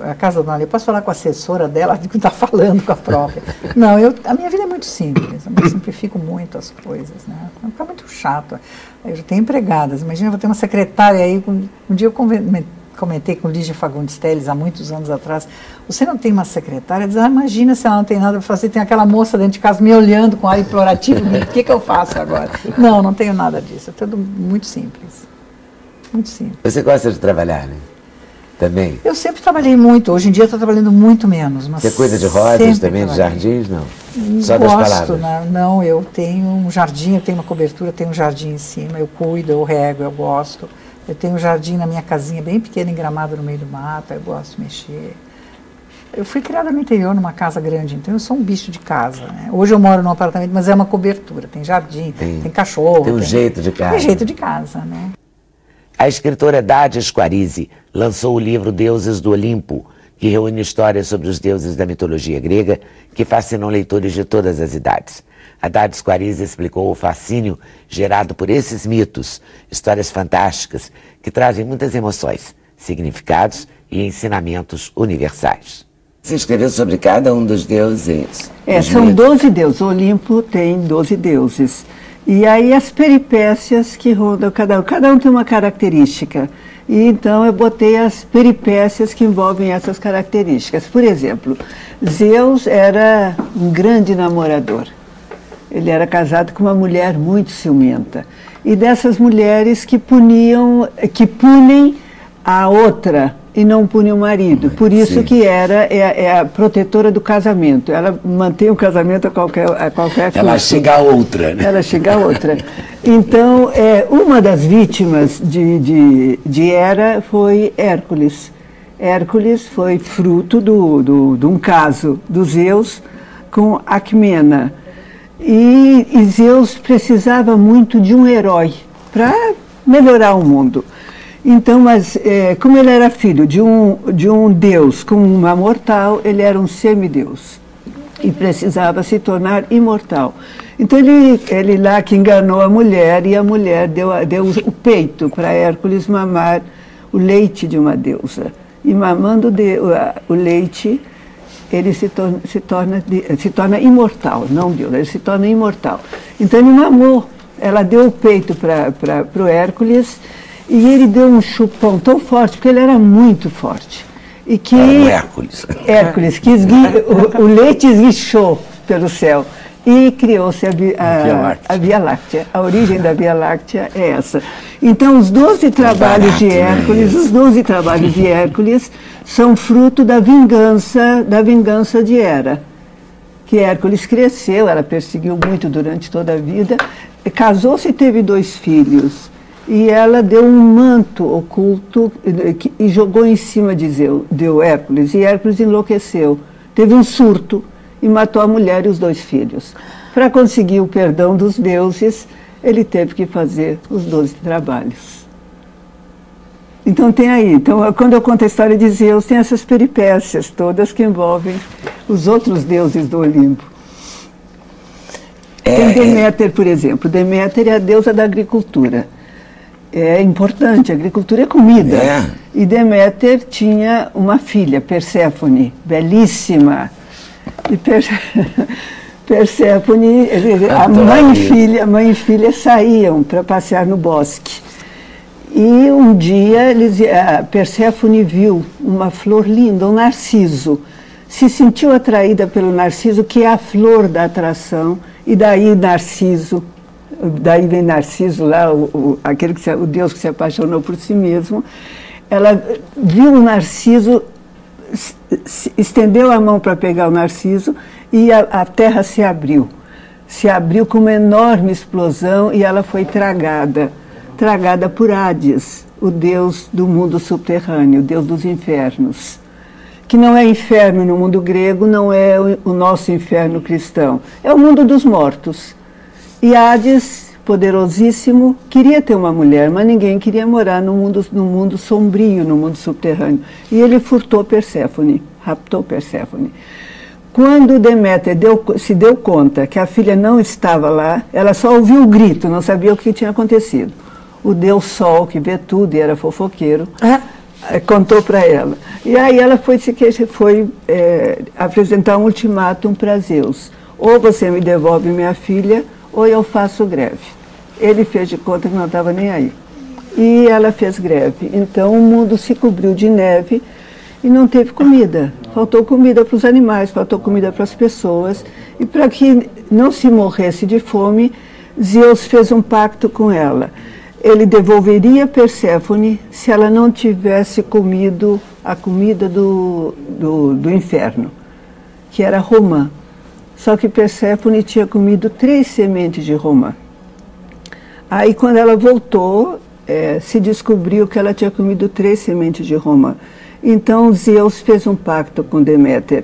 a casa da Dona Lia, eu posso falar com a assessora dela, ela está falando com a própria. Não, a minha vida é muito simples, eu simplifico muito as coisas, né? Não fica muito chato. Eu já tenho empregadas, imagina, eu vou ter uma secretária aí, um dia eu comentei com Lígia Fagundes Telles, há muitos anos atrás, você não tem uma secretária? Diz, imagina se ela não tem nada para fazer, tem aquela moça dentro de casa me olhando com ar implorativo, o que eu faço agora? Não tenho nada disso, é tudo muito simples, muito simples. Você gosta de trabalhar, né? Também? Eu sempre trabalhei muito, hoje em dia estou trabalhando muito menos. Mas você cuida de rosas também, de jardins, não? Só das palavras? Não, eu tenho um jardim, eu tenho uma cobertura, tenho um jardim em cima, eu cuido, eu rego, eu gosto. Eu tenho um jardim na minha casinha, bem pequena, em Gramado, no meio do mato, eu gosto de mexer. Eu fui criada no interior, numa casa grande, então eu sou um bicho de casa, né? Hoje eu moro num apartamento, mas é uma cobertura, tem jardim, tem cachorro. Tem um jeito de casa. Tem jeito de casa, né? A escritora Dádia Squarizi lançou o livro Deuses do Olimpo, que reúne histórias sobre os deuses da mitologia grega que fascinam leitores de todas as idades. A Dádia Squarizi explicou o fascínio gerado por esses mitos, histórias fantásticas que trazem muitas emoções, significados e ensinamentos universais. Você escreveu sobre cada um dos deuses? São 12 deuses. O Olimpo tem 12 deuses. E aí as peripécias que rondam cada um tem uma característica. E então eu botei as peripécias que envolvem essas características. Por exemplo, Zeus era um grande namorador. Ele era casado com uma mulher muito ciumenta. E dessas mulheres que punem a outra e não pune o marido. Por isso que é a protetora do casamento. Ela mantém o casamento a qualquer custo. Ela chega a outra, né? Ela chega a outra. Então, uma das vítimas de Hera foi Hércules. Hércules foi fruto de um caso dos Zeus com Alcmena. E Zeus precisava muito de um herói para melhorar o mundo. Então, mas como ele era filho de um deus com uma mortal, ele era um semideus e precisava se tornar imortal. Então ele lá que enganou a mulher, e a mulher deu o peito para Hércules mamar o leite de uma deusa. E mamando o leite, ele se torna imortal, não Deus, ele se torna imortal. Então ele mamou, ela deu o peito para o Hércules. E ele deu um chupão tão forte, porque ele era muito forte. E que Hércules, que o leite esguichou pelo céu. E criou-se a Via Láctea. A origem da Via Láctea é essa. Então, os 12 trabalhos de Hércules, são fruto da vingança de Hera. Que Hércules cresceu, ela perseguiu muito durante toda a vida, casou-se e teve 2 filhos. E ela deu um manto oculto e jogou em cima de Hércules. E Hércules enlouqueceu, teve um surto e matou a mulher e os 2 filhos. Para conseguir o perdão dos deuses, ele teve que fazer os 12 trabalhos. Então tem aí, quando eu conto a história de Zeus, tem essas peripécias todas que envolvem os outros deuses do Olimpo. Tem Deméter, por exemplo. Deméter é a deusa da agricultura. É importante, a agricultura é comida. E Deméter tinha uma filha, Perséfone, belíssima. E Perséfone, a mãe e filha saíam para passear no bosque. E um dia Perséfone viu uma flor linda, um narciso. Se sentiu atraída pelo narciso, que é a flor da atração, e daí vem Narciso lá, o Deus que se apaixonou por si mesmo. Ela viu o Narciso, estendeu a mão para pegar o Narciso e a terra se abriu. Se abriu com uma enorme explosão e ela foi tragada por Hades, o Deus do mundo subterrâneo, o Deus dos infernos. Que não é inferno no mundo grego, não é o nosso inferno cristão, é o mundo dos mortos. E Hades, poderosíssimo, queria ter uma mulher, mas ninguém queria morar no mundo sombrio, no mundo subterrâneo. E ele furtou Perséfone, raptou Perséfone. Quando Deméter se deu conta que a filha não estava lá, ela só ouviu o grito, não sabia o que tinha acontecido. O Deus Sol, que vê tudo e era fofoqueiro, contou para ela. E aí ela foi apresentar um ultimátum para Zeus. Ou você me devolve minha filha, ou eu faço greve. Ele fez de conta que não estava nem aí. E ela fez greve. Então o mundo se cobriu de neve e não teve comida. Faltou comida para os animais, faltou comida para as pessoas. E para que não se morresse de fome, Zeus fez um pacto com ela. Ele devolveria Perséfone se ela não tivesse comido a comida do inferno, que era romã. Só que Perséfone tinha comido 3 sementes de romã. Aí, quando ela voltou, se descobriu que ela tinha comido 3 sementes de romã. Então, Zeus fez um pacto com Deméter.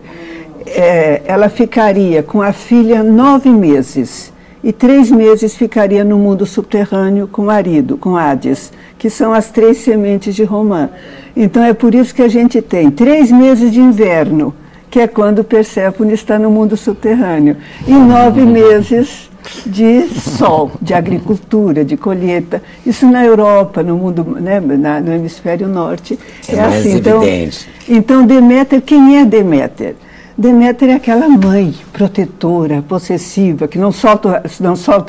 Ela ficaria com a filha 9 meses. E 3 meses ficaria no mundo subterrâneo com o marido, com Hades, que são as 3 sementes de romã. Então, é por isso que a gente tem 3 meses de inverno, que é quando Perséfone está no mundo subterrâneo. E 9 meses de sol, de agricultura, de colheita. Isso na Europa, no mundo, né, no hemisfério norte, é mais assim. evidente. Então, Deméter, quem é Deméter? Deméter é aquela mãe protetora, possessiva, que não solta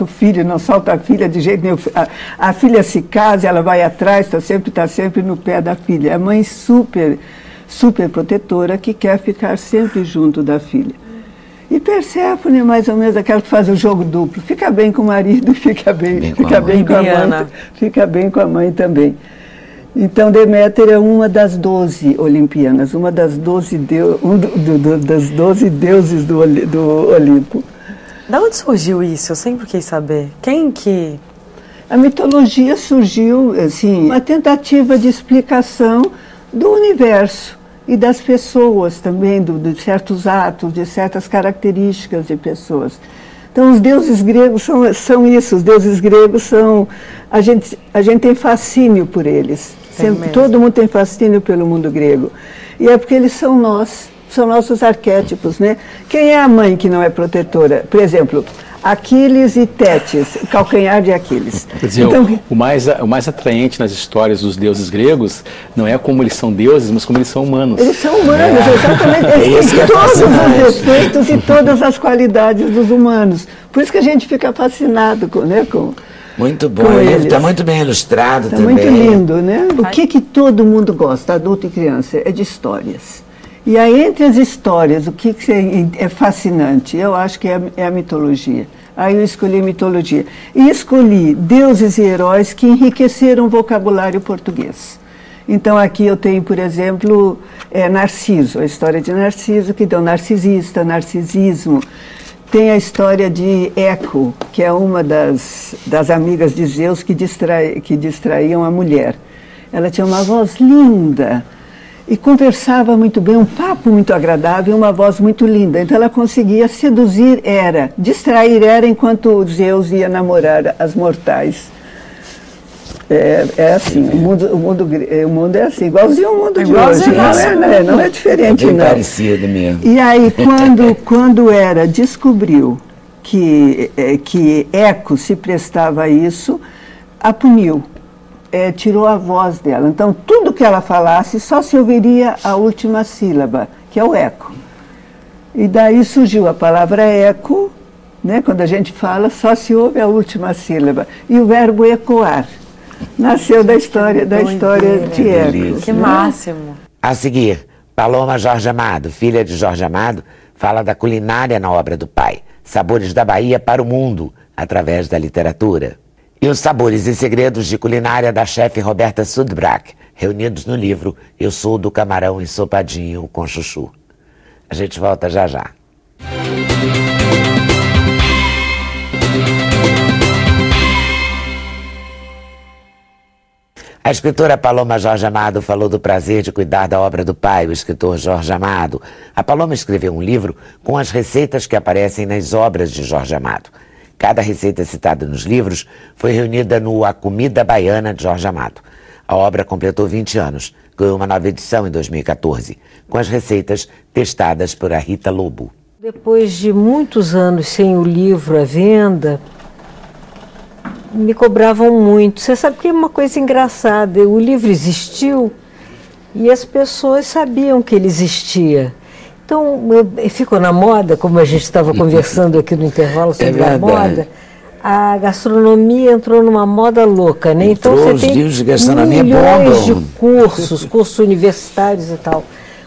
o filho, não solta a filha de jeito nenhum. A filha se casa, ela vai atrás, está sempre no pé da filha. É a mãe super protetora que quer ficar sempre junto da filha. E Perséfone é mais ou menos aquela que faz o jogo duplo. Fica bem com o marido e fica bem com a mãe. Fica bem com a mãe também. Então, Deméter é uma das 12 olimpianas, uma das 12 deuses do Olimpo. Da onde surgiu isso? Eu sempre quis saber. Quem que... A mitologia surgiu, assim, uma tentativa de explicação do universo e das pessoas também, de certos atos, de certas características de pessoas. Então, os deuses gregos são isso. Os deuses gregos são... A gente tem fascínio por eles. Todo mundo tem fascínio pelo mundo grego. E é porque eles são nossos arquétipos, né? Quem é a mãe que não é protetora? Por exemplo, Aquiles e Tétis, o calcanhar de Aquiles. Quer dizer, então, o mais atraente nas histórias dos deuses gregos não é como eles são deuses, mas como eles são humanos. Eles são humanos, exatamente. Eles têm todos os defeitos e todas as qualidades dos humanos. Por isso que a gente fica fascinado com muito bom, o livro está muito bem ilustrado também. Está muito lindo, né? O que todo mundo gosta, adulto e criança, é de histórias. E aí, entre as histórias, o que é fascinante? Eu acho que é a mitologia. Aí eu escolhi mitologia. E escolhi deuses e heróis que enriqueceram o vocabulário português. Então, aqui eu tenho, por exemplo, Narciso, a história de Narciso, que deu narcisista, narcisismo. Tem a história de Eco, que é uma das amigas de Zeus que distraíam a mulher. Ela tinha uma voz linda e conversava muito bem, um papo muito agradável e uma voz muito linda. Então ela conseguia seduzir Hera, distrair Hera enquanto Zeus ia namorar as mortais. É assim, o mundo é assim, igualzinho ao mundo de hoje, não é diferente, bem parecido mesmo. E aí, quando Hera descobriu que Eco se prestava a isso, a puniu, tirou a voz dela. Então, tudo que ela falasse, só se ouviria a última sílaba, que é o eco. E daí surgiu a palavra eco, né? Quando a gente fala, só se ouve a última sílaba. E o verbo ecoar. Nasceu da história de Eco. Que máximo. A seguir, Paloma Jorge Amado, filha de Jorge Amado, fala da culinária na obra do pai. Sabores da Bahia para o mundo, através da literatura. E os sabores e segredos de culinária da chefe Roberta Sudbrack, reunidos no livro Eu Sou do Camarão Ensopadinho com Chuchu. A gente volta já já. A escritora Paloma Jorge Amado falou do prazer de cuidar da obra do pai, o escritor Jorge Amado. A Paloma escreveu um livro com as receitas que aparecem nas obras de Jorge Amado. Cada receita citada nos livros foi reunida no A Comida Baiana de Jorge Amado. A obra completou 20 anos, ganhou uma nova edição em 2014, com as receitas testadas por a Rita Lobo. Depois de muitos anos sem o livro à venda, me cobravam muito. Você sabe que é uma coisa engraçada, o livro existiu e as pessoas sabiam que ele existia. Então, ficou na moda, como a gente estava conversando aqui no intervalo sobre a moda, a gastronomia entrou numa moda louca, né? Então você tem milhões de cursos universitários e tal.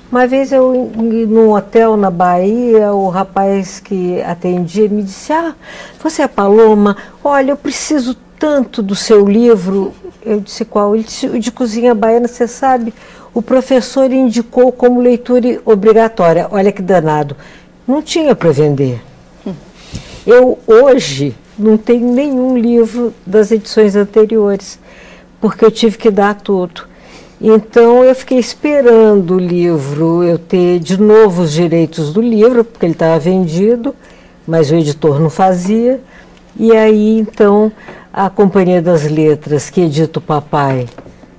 Uma vez eu, num hotel na Bahia, o rapaz que atendia me disse: "Ah, você é Paloma? Olha, eu preciso tanto do seu livro." Eu disse: "Qual?" Ele disse: "O de cozinha baiana, você sabe, o professor indicou como leitura obrigatória." Olha que danado. Não tinha para vender. Eu, hoje, não tenho nenhum livro das edições anteriores, porque eu tive que dar tudo. Então eu fiquei esperando o livro, eu ter de novo os direitos do livro, porque ele estava vendido, mas o editor não fazia. E aí então a Companhia das Letras, que edita o papai,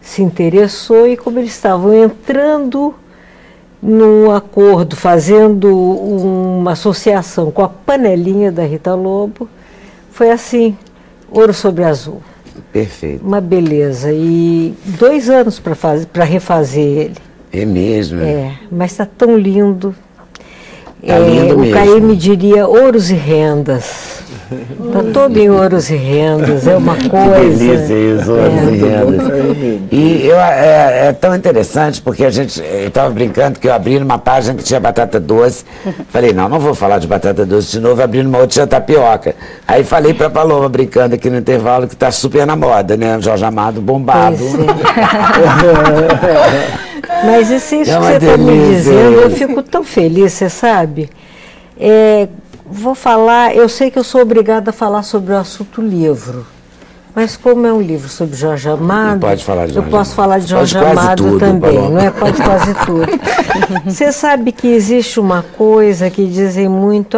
se interessou, e como eles estavam entrando num acordo, fazendo uma associação com a panelinha da Rita Lobo, foi assim, Ouro sobre Azul. Perfeito. Uma beleza. E 2 anos para refazer ele. É mesmo? É, mas está tão lindo. Tá lindo o mesmo. Caí me diria ouros e rendas. Está todo em ouros e rendas, é uma coisa. Que delícia isso, ouros e rendas. E é tão interessante porque eu estava brincando que eu abri numa página que tinha batata doce. Falei, não vou falar de batata doce de novo, abri numa outra tinha tapioca. Aí falei para Paloma, brincando aqui no intervalo, que está super na moda, né? Jorge Amado bombado. Mas isso que você está me dizendo, eu fico tão feliz, você sabe? Vou falar, eu sei que eu sou obrigada a falar sobre o assunto livro, mas como é um livro sobre Jorge Amado, não pode falar de Jorge eu posso falar de Jorge Amado Amado também, não é? Pode quase tudo. Você sabe que existe uma coisa que dizem muito,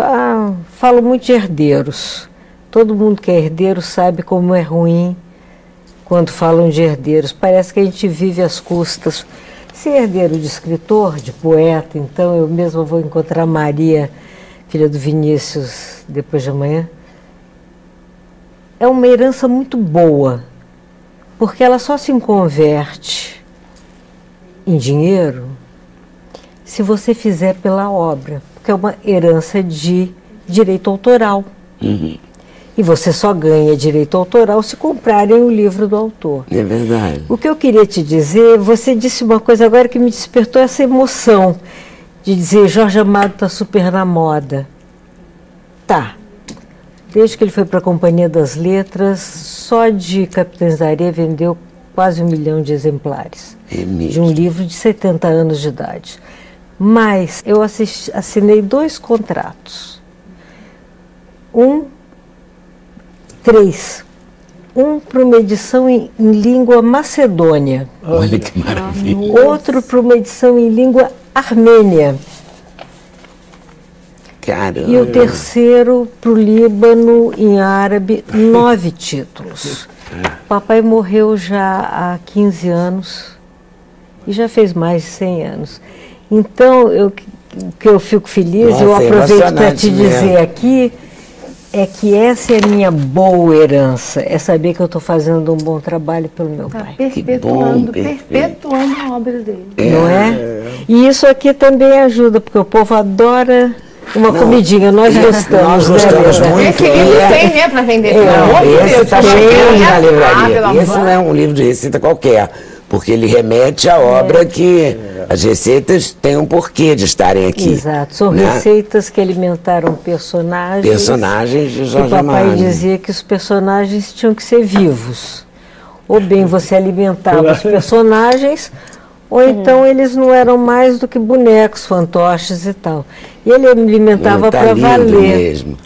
falam muito de herdeiros. Todo mundo que é herdeiro sabe como é ruim quando falam de herdeiros. Parece que a gente vive às custas. Ser herdeiro de escritor, de poeta, então eu mesma vou encontrar Maria, filha do Vinícius, depois de amanhã. É uma herança muito boa, porque ela só se converte em dinheiro se você fizer pela obra, porque é uma herança de direito autoral. Uhum. E você só ganha direito autoral se comprarem o livro do autor. É verdade. O que eu queria te dizer, você disse uma coisa agora que me despertou essa emoção de dizer Jorge Amado está super na moda. Tá. Desde que ele foi para a Companhia das Letras, só de Capitães da Areia vendeu quase 1 milhão de exemplares. De um livro de 70 anos de idade. Mas eu assinei 2 contratos. 3. Um para uma edição em língua macedônia. Olha que maravilha. Outro para uma edição em língua armênia. Caramba. E o terceiro para o Líbano em árabe, 9 títulos. Papai morreu já há 15 anos e já fez mais de 100 anos. Então, o que eu fico feliz, eu aproveito para te dizer aqui, é que essa é a minha boa herança, é saber que eu estou fazendo um bom trabalho pelo meu pai. Perpetuando a obra dele. Não é? E isso aqui também ajuda, porque o povo adora uma comidinha, nós gostamos. Nós gostamos muito. Esse livro tem, né, para vender. Esse está chegando na livraria. Esse não é um livro de receita qualquer, porque ele remete à obra que as receitas têm um porquê de estarem aqui. Exato, são receitas que alimentaram personagens. Personagens de Jorge Amado. O papai dizia que os personagens tinham que ser vivos. Ou bem você alimentava os personagens, ou então eles não eram mais do que bonecos, fantoches e tal. E ele alimentava para valer. Mesmo.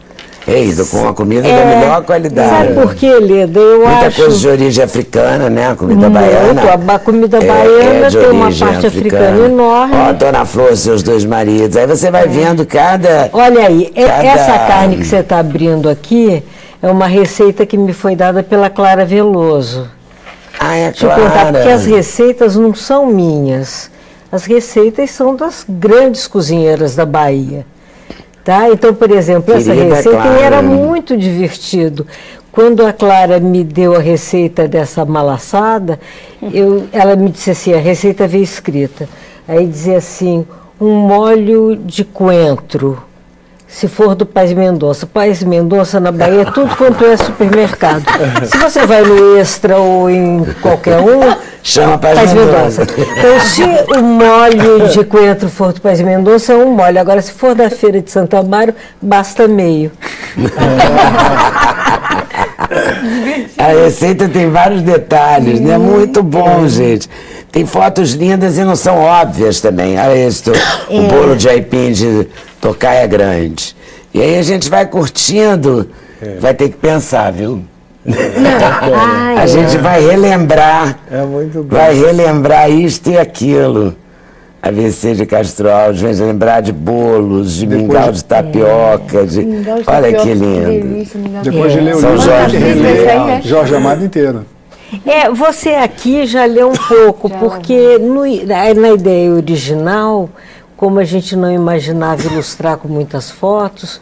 É isso, com a comida da melhor qualidade. Sabe por quê, Leda? Muita coisa de origem africana, né? A comida baiana. A comida baiana tem uma parte africana enorme. Ó, Dona Flor, seus 2 maridos. Aí você vai vendo cada... Olha aí, essa carne que você está abrindo aqui é uma receita que me foi dada pela Clara Veloso. É Deixa eu contar, porque as receitas não são minhas. As receitas são das grandes cozinheiras da Bahia. Tá? Então, por exemplo, essa receita era muito divertido. Quando a Clara me deu a receita dessa malaçada, ela me disse assim, a receita veio escrita. Aí dizia assim, um molho de coentro, se for do Paz Mendonça. Paz Mendonça na Bahia é tudo quanto é supermercado. Se você vai no Extra ou em qualquer um, chama Paz Mendonça. Então, se o molho de coentro for do Paz Mendonça, é um molho. Agora, se for da Feira de Santo Amaro, basta meio. A receita tem vários detalhes, né? Muito bom, gente. Tem fotos lindas e não são óbvias também. Olha isso, o bolo de aipim de Tocaia Grande. E aí a gente vai curtindo, vai ter que pensar, viu? A gente vai relembrar, vai relembrar isto e aquilo. A VC de Castro Alves vai lembrar de bolos, de mingau de tapioca, olha que lindo. Depois de ler o livro, Jorge Amado inteiro. Você aqui já leu um pouco, porque na ideia original, como a gente não imaginava ilustrar com muitas fotos,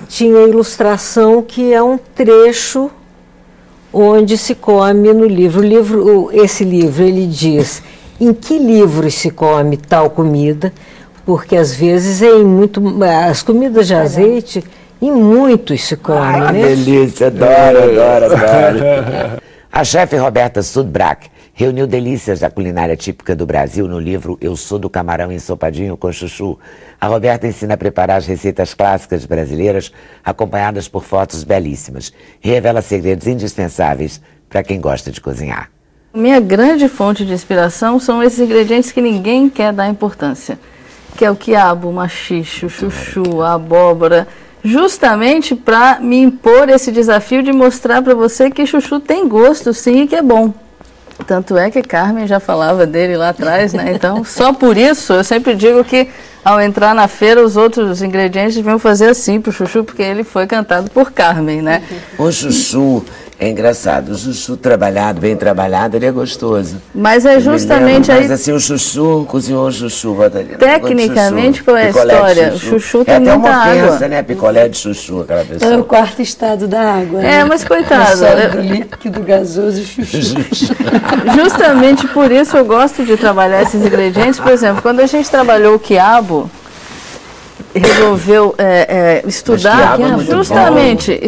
tinha ilustração que é um trecho onde se come no livro. Esse livro, ele diz em que livros se come tal comida, porque às vezes as comidas de azeite, em muitos se come, né? Delícia, adoro. A chefe Roberta Sudbrack reuniu delícias da culinária típica do Brasil no livro Eu Sou do Camarão Ensopadinho com Chuchu. A Roberta ensina a preparar as receitas clássicas brasileiras, acompanhadas por fotos belíssimas, e revela segredos indispensáveis para quem gosta de cozinhar. Minha grande fonte de inspiração são esses ingredientes que ninguém quer dar importância, que é o quiabo, o maxixe, o chuchu, a abóbora, justamente para me impor esse desafio de mostrar para você que chuchu tem gosto, sim, e que é bom. Tanto é que Carmen já falava dele lá atrás, né? Então, só por isso, eu sempre digo que ao entrar na feira, os outros ingredientes deviam fazer assim pro chuchu, porque ele foi cantado por Carmen, né? O chuchu é engraçado. O chuchu trabalhado, bem trabalhado, ele é gostoso. Mas é justamente aí... Mas assim, o chuchu, cozinhou o chuchu. Tecnicamente, qual é a história? O chuchu tem muita água. É até uma ofensa, né? Picolé de chuchu, aquela pessoa. É o quarto estado da água. É, mas coitado. Do líquido gasoso e chuchu. Justamente por isso eu gosto de trabalhar esses ingredientes. Por exemplo, quando a gente trabalhou o quiabo, resolveu estudar, justamente,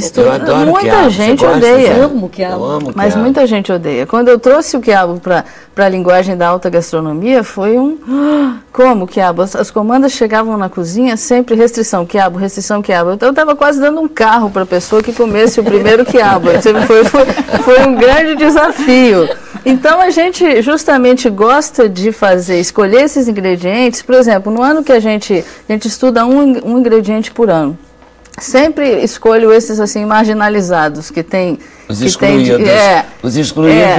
muita gente odeia. Eu amo quiabo. Mas muita gente odeia. Quando eu trouxe o quiabo para a linguagem da alta gastronomia, foi como quiabo? As comandas chegavam na cozinha, sempre restrição quiabo. Eu estava quase dando um carro para a pessoa que comesse o primeiro quiabo. Foi um grande desafio. Então a gente justamente gosta de escolher esses ingredientes. Por exemplo, no ano que a gente estuda um ingrediente por ano. Sempre escolho esses assim marginalizados que tem os excluídos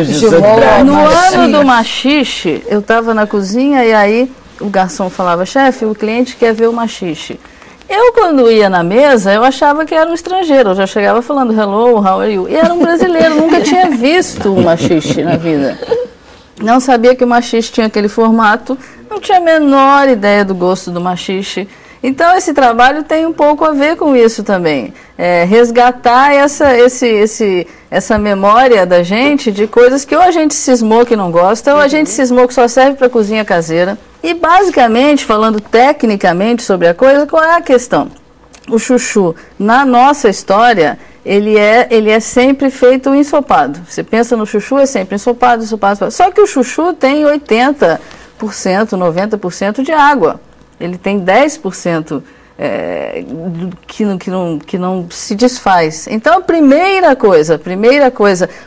de Sudbrack. No ano do maxixe, eu estava na cozinha e aí o garçom falava: chefe, o cliente quer ver o maxixe. Eu, quando ia na mesa, eu achava que era um estrangeiro. Eu já chegava falando, hello, how are you? E era um brasileiro, nunca tinha visto um maxixe na vida. Não sabia que o maxixe tinha aquele formato, não tinha a menor ideia do gosto do maxixe. Então, esse trabalho tem um pouco a ver com isso também. Resgatar essa memória da gente de coisas que ou a gente cismou que não gosta, ou a gente cismou que só serve para cozinha caseira. E, basicamente, falando tecnicamente sobre a coisa, qual é a questão? O chuchu, na nossa história, ele é sempre feito ensopado. Você pensa no chuchu, é sempre ensopado. Só que o chuchu tem 80%, 90% de água. Ele tem 10% que não se desfaz. Então, a primeira coisa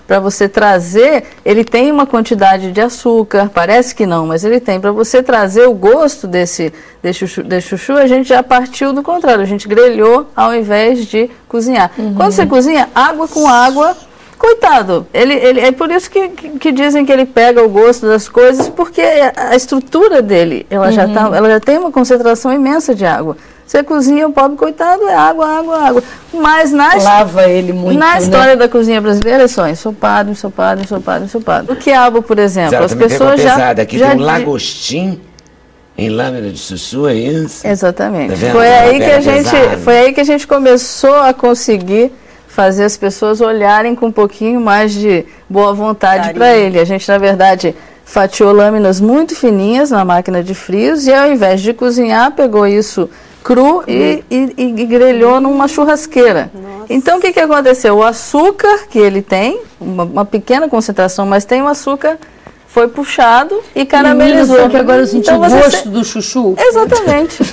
para você trazer, ele tem uma quantidade de açúcar, parece que não, mas ele tem. Para você trazer o gosto desse chuchu, a gente já partiu do contrário, a gente grelhou ao invés de cozinhar. Quando você cozinha, água com água, coitado, é por isso que dizem que ele pega o gosto das coisas, porque a estrutura dele, ela já tem uma concentração imensa de água. Você cozinha, o pobre coitado, é água. Mas lava ele muito, na história da cozinha brasileira é só ensopado. O quiabo, por exemplo, as pessoas já tem um lagostim em lâmina de chuchu, é isso? Exatamente. Tá foi aí que a gente começou a conseguir fazer as pessoas olharem com um pouquinho mais de boa vontade para ele. A gente, na verdade, fatiou lâminas muito fininhas na máquina de frios e, ao invés de cozinhar, pegou isso cru e grelhou numa churrasqueira. Nossa. Então, o que aconteceu? O açúcar que ele tem, uma pequena concentração, mas tem o açúcar, foi puxado e caramelizou. Menina, que agora eu senti o gosto do chuchu. Exatamente.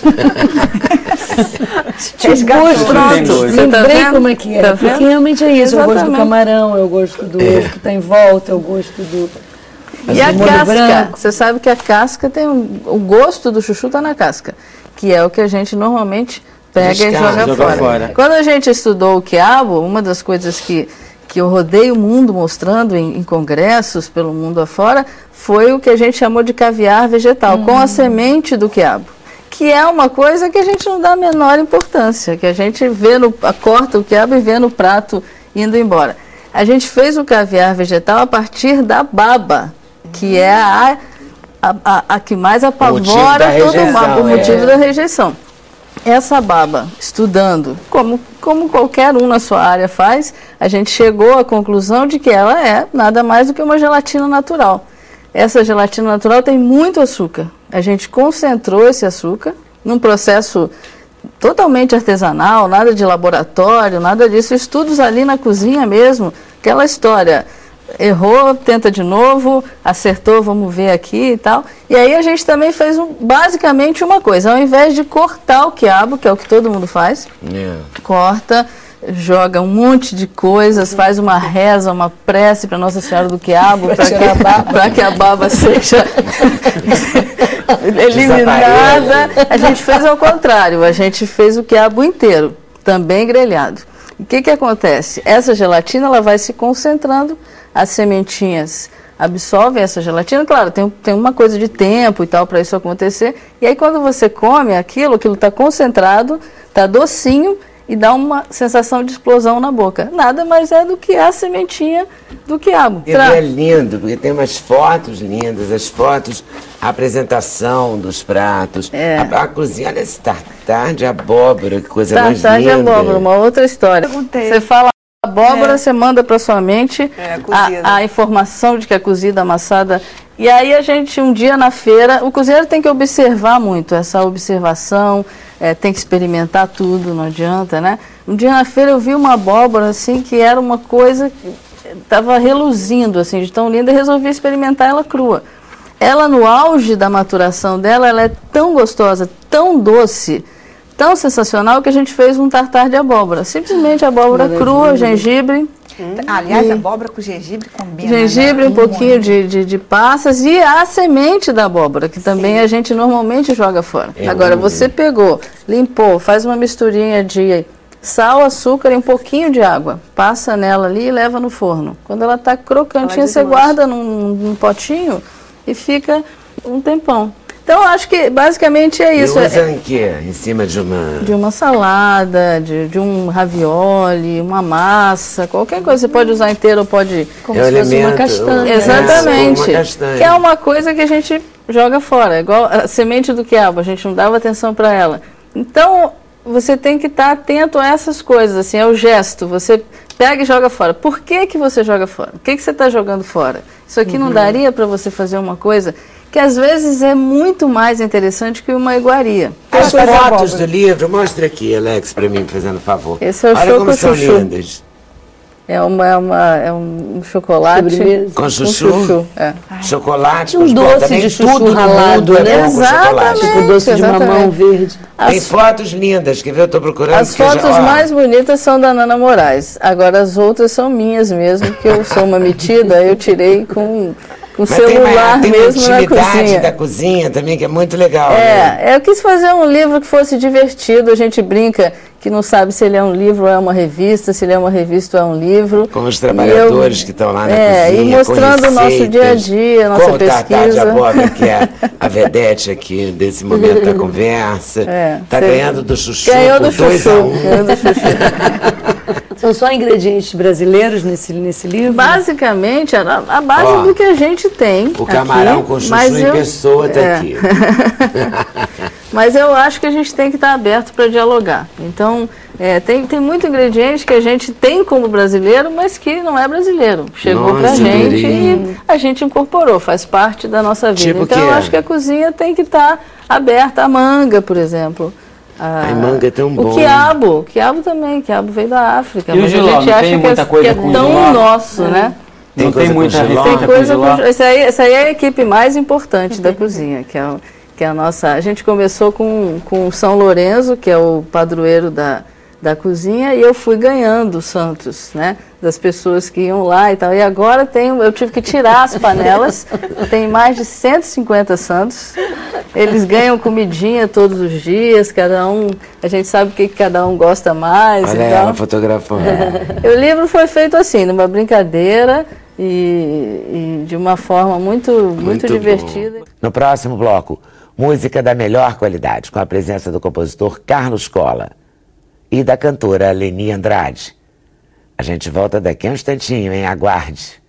Pronto. Lembrei como é que é. Porque realmente é isso. Exatamente. Eu gosto do camarão, eu gosto do ovo que está em volta, eu gosto do... E a casca, você sabe que a casca tem o gosto do chuchu está na casca, que é o que a gente normalmente pega e joga fora. Quando a gente estudou o quiabo, uma das coisas que eu rodei o mundo mostrando em congressos pelo mundo afora, foi o que a gente chamou de caviar vegetal, com a semente do quiabo, que é uma coisa que a gente não dá a menor importância, que a gente corta o quiabo e vê no prato indo embora. A gente fez o caviar vegetal a partir da baba, que é a que mais apavora todo o motivo da rejeição. essa baba, estudando, como qualquer um na sua área faz, a gente chegou à conclusão de que ela é nada mais do que uma gelatina natural. Essa gelatina natural tem muito açúcar. A gente concentrou esse açúcar num processo totalmente artesanal, nada de laboratório, nada disso, estudos ali na cozinha mesmo, aquela história, errou, tenta de novo, acertou, vamos ver aqui e tal. E aí a gente também fez basicamente uma coisa, ao invés de cortar o quiabo, que é o que todo mundo faz, corta, joga um monte de coisas, faz uma reza, uma prece para Nossa Senhora do Quiabo, para que a baba seja eliminada. A gente fez ao contrário, a gente fez o quiabo inteiro, também grelhado. O que acontece? Essa gelatina ela vai se concentrando, as sementinhas absorvem essa gelatina, claro, tem uma coisa de tempo e tal para isso acontecer, e aí quando você come aquilo está concentrado, está docinho, e dá uma sensação de explosão na boca. Nada mais é do que a sementinha do quiabo. É lindo, porque tem umas fotos lindas, as fotos, a apresentação dos pratos, a cozinha, olha esse tartar de abóbora, que coisa mais linda. Tartar de abóbora, uma outra história. Você fala abóbora, você manda para sua mente a informação de que é cozida, amassada. E aí a gente, um dia na feira, o cozinheiro tem que observar muito, essa observação, tem que experimentar tudo, não adianta, né? Um dia na feira eu vi uma abóbora, assim, que era uma coisa que estava reluzindo, assim, de tão linda, e resolvi experimentar ela crua. Ela, no auge da maturação dela, ela é tão gostosa, tão doce, tão sensacional, que a gente fez um tartar de abóbora. Simplesmente abóbora crua, gengibre. Aliás, abóbora com gengibre combina. Gengibre, né? Um pouquinho de passas e a semente da abóbora, que também a gente normalmente joga fora. Agora, você pegou, limpou, faz uma misturinha de sal, açúcar e um pouquinho de água. Passa nela ali e leva no forno. Quando ela está crocantinha, você guarda num potinho e fica um tempão. Então, acho que basicamente é isso. E usa em quê? Em cima de uma... De uma salada, de um ravioli, uma massa, qualquer coisa. Você pode usar inteiro ou pode... Como se fosse uma castanha. Exatamente. Uma castanha. Que é uma coisa que a gente joga fora. Igual a semente do quiabo, a gente não dava atenção para ela. Então, você tem que estar atento a essas coisas, assim, é o gesto. Você pega e joga fora. Por que você joga fora? O que você está jogando fora? Isso aqui não daria para você fazer uma coisa... que às vezes é muito mais interessante que uma iguaria. As fotos do livro, mostra aqui, Alex, para mim, fazendo favor. Esse é o Olha como são chuchu. lindas. É um chocolate com chuchu. Chocolate, um doce de chuchu ralado, né? Exatamente. Tipo doce de mamão verde. Tem fotos lindas, quer ver? Eu estou procurando. As fotos mais bonitas são da Nana Moraes. Agora as outras são minhas mesmo, que eu sou uma metida, eu tirei com o celular mesmo na cozinha. Tem a intimidade da cozinha também, que é muito legal. Né? Eu quis fazer um livro que fosse divertido, a gente brinca que não sabe se ele é um livro ou é uma revista, se ele é uma revista ou é um livro. Com os trabalhadores que estão lá na cozinha, e mostrando o nosso dia a dia, a nossa pesquisa. Como o Tartar de abóbora, que é a vedete aqui desse momento da conversa. Está ganhando do chuchu. Ganhou do chuchu. São só ingredientes brasileiros nesse livro? Basicamente, a base do que a gente tem. O camarão com chuchu em pessoa está aqui. Mas eu acho que a gente tem que estar aberto para dialogar. Então, tem muito ingrediente que a gente tem como brasileiro, mas que não é brasileiro. Chegou para a gente e a gente incorporou, faz parte da nossa vida. Tipo então, eu acho que a cozinha tem que estar aberta. A manga, por exemplo. A manga é tão bom. O quiabo também, quiabo veio da África. E mas o jiló, a gente acha que é tão nosso, né? Não tem muita receita com jiló. Essa aí é a equipe mais importante da cozinha, que é a nossa... A gente começou com São Lourenço, que é o padroeiro da cozinha, e eu fui ganhando santos, né? Das pessoas que iam lá e tal. E agora eu tive que tirar as panelas, tem mais de 150 santos. Eles ganham comidinha todos os dias, a gente sabe o que cada um gosta mais. Olha ela fotografando. O livro foi feito assim, numa brincadeira e de uma forma muito divertida. Bom. No próximo bloco, música da melhor qualidade, com a presença do compositor Carlos Cola e da cantora Leni Andrade. A gente volta daqui a um instantinho, hein? Aguarde.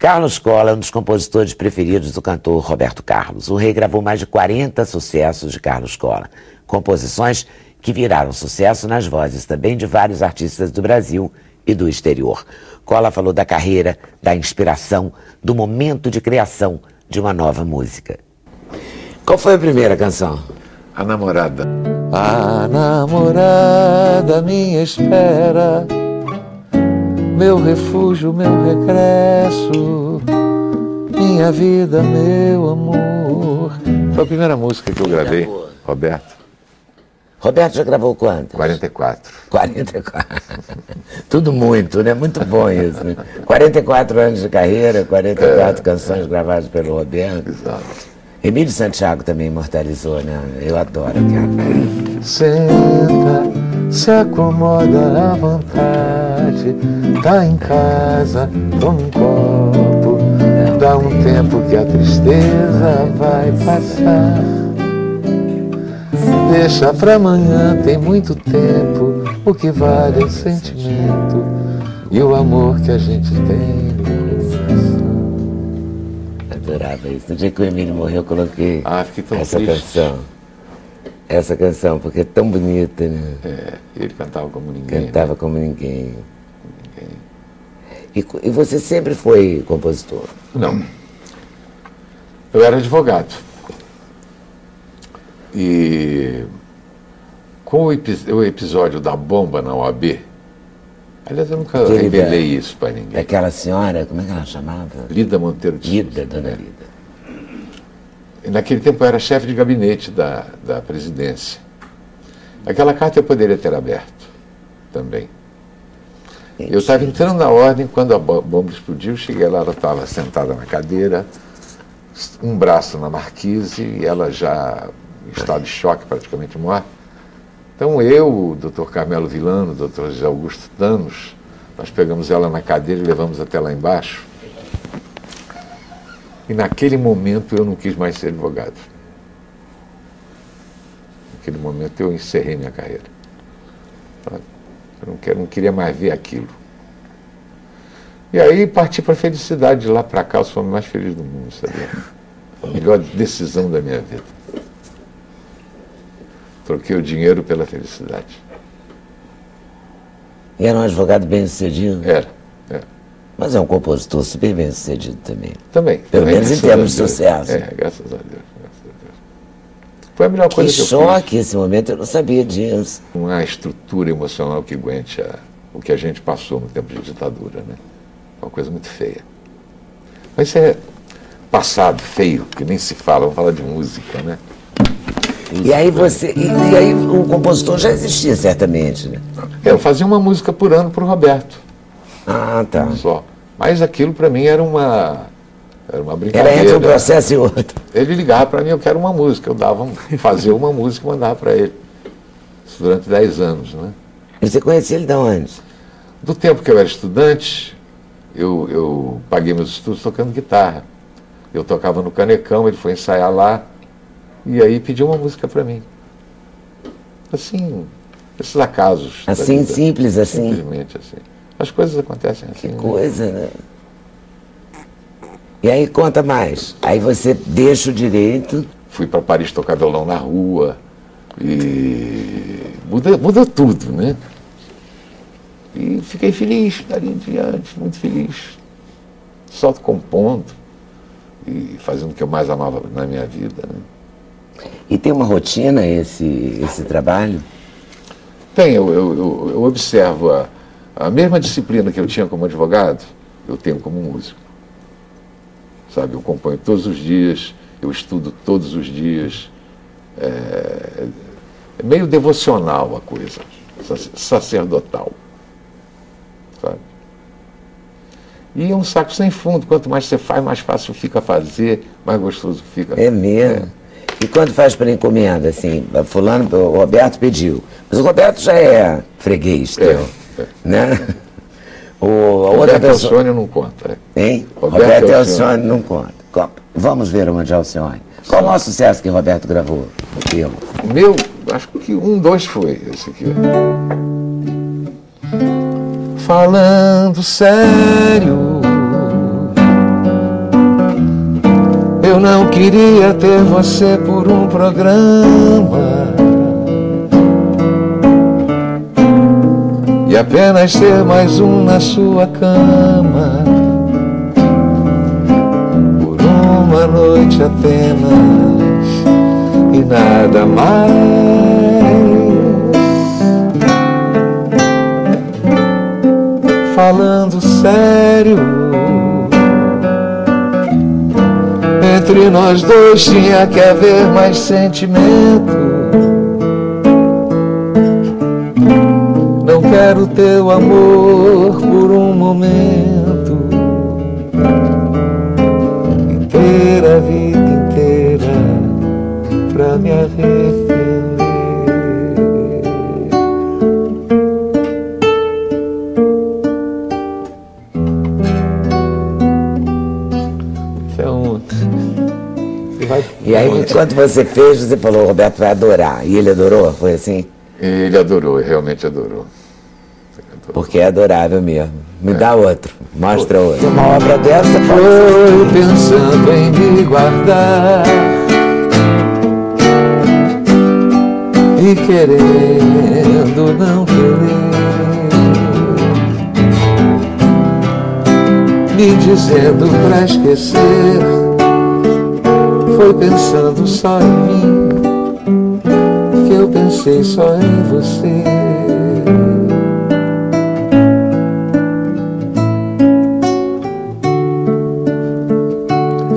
Carlos Cola é um dos compositores preferidos do cantor Roberto Carlos. O rei gravou mais de 40 sucessos de Carlos Cola, composições que viraram sucesso nas vozes também de vários artistas do Brasil e do exterior. Cola falou da carreira, da inspiração, do momento de criação de uma nova música. Qual foi a primeira canção? A Namorada. A namorada minha espera, meu refúgio, meu regresso, minha vida, meu amor. Foi a primeira música que eu gravei, Roberto. Roberto já gravou quantas? 44. 44. Tudo muito, né? Muito bom isso. Né? 44 anos de carreira, 44 canções gravadas pelo Roberto. Exato. Emílio Santiago também imortalizou, né? Eu adoro aquela. Senta, se acomoda à vontade, tá em casa, toma um copo, dá um tempo que a tristeza vai passar. Deixa pra amanhã, tem muito tempo, o que vale é o sentimento e o amor que a gente tem no coração. Adorava isso. No dia que o Emílio morreu, eu coloquei essa triste. canção. Essa canção, porque é tão bonita, né? É, ele cantava como ninguém. Cantava como ninguém. E você sempre foi compositor? Não. Eu era advogado. E com o episódio da bomba na OAB, aliás, eu nunca revelei isso para ninguém. Aquela senhora, como é que ela chamava? Lida Monteiro de Souza. Lida, dona Lida. E naquele tempo eu era chefe de gabinete da presidência. Aquela carta eu poderia ter aberto também. Eu estava entrando na ordem quando a bomba explodiu, cheguei lá, ela estava sentada na cadeira, um braço na marquise, e ela já em estado de choque, praticamente morta. Então eu, o Dr. Carmelo Vilano, o Dr. José Augusto Danos, nós pegamos ela na cadeira e levamos até lá embaixo. E naquele momento eu não quis mais ser advogado. Naquele momento eu encerrei minha carreira. Eu não queria mais ver aquilo. E aí parti para a felicidade. De lá para cá eu sou o mais feliz do mundo, sabia? A melhor decisão da minha vida. Troquei o dinheiro pela felicidade. E era um advogado bem-sucedido? Era. Mas é um compositor super bem-sucedido também. Também. Pelo também, menos em termos de sucesso. Graças a Deus. Foi a melhor coisa que eu fiz. Que choque esse momento, eu não sabia disso. Não há estrutura emocional que aguente o que a gente passou no tempo de ditadura, né? É uma coisa muito feia. Mas isso é passado, feio, que nem se fala, vamos falar de música, né? E aí e aí o compositor já existia certamente, né? Eu fazia uma música por ano para o Roberto. Ah, tá. Só. Mas aquilo para mim era uma brincadeira. Era entre um processo e outro. Ele ligava para mim, eu quero uma música. Eu fazia uma música e mandava para ele. Isso durante 10 anos, né? E você conhecia ele de onde? Do tempo que eu era estudante, eu paguei meus estudos tocando guitarra. Eu tocava no Canecão, ele foi ensaiar lá. E aí pediu uma música para mim. Assim, esses acasos. Assim, simples assim? Simplesmente assim. As coisas acontecem assim. Que coisa, né? E aí conta mais. Aí você deixa o direito. Fui para Paris tocar violão na rua. E muda tudo, né? E fiquei feliz dali em diante, muito feliz. Só compondo e fazendo o que eu mais amava na minha vida, né? E tem uma rotina esse trabalho? Tem, eu observo a mesma disciplina que eu tinha como advogado, eu tenho como músico. Sabe, eu componho todos os dias, eu estudo todos os dias. É meio devocional a coisa, sacerdotal. Sabe? E é um saco sem fundo, quanto mais você faz, mais fácil fica fazer, mais gostoso fica. É mesmo? E quando faz para encomenda, assim, fulano, o Roberto pediu. Mas o Roberto já é freguês, né? Roberto Alcione não conta. Hein? Roberto Alcione não conta. Vamos ver uma de Alcione. Qual o maior sucesso que o Roberto gravou? O meu, acho que 1, 2 foi esse aqui. Falando sério, Queria ter você por um programa e apenas ser mais um na sua cama, por uma noite apenas e nada mais. Falando sério, entre nós dois tinha que haver mais sentimento. Não quero teu amor por um momento, inteira a vida inteira pra me arrepender. E aí, quando você fez, você falou, o Roberto vai adorar. E ele adorou? Foi assim? Ele adorou, realmente adorou. Porque é adorável mesmo. Me dá outro, mostra outro. Uma obra dessa foi pensando em me guardar e querendo não querer, me dizendo pra esquecer. Foi pensando só em mim que eu pensei só em você.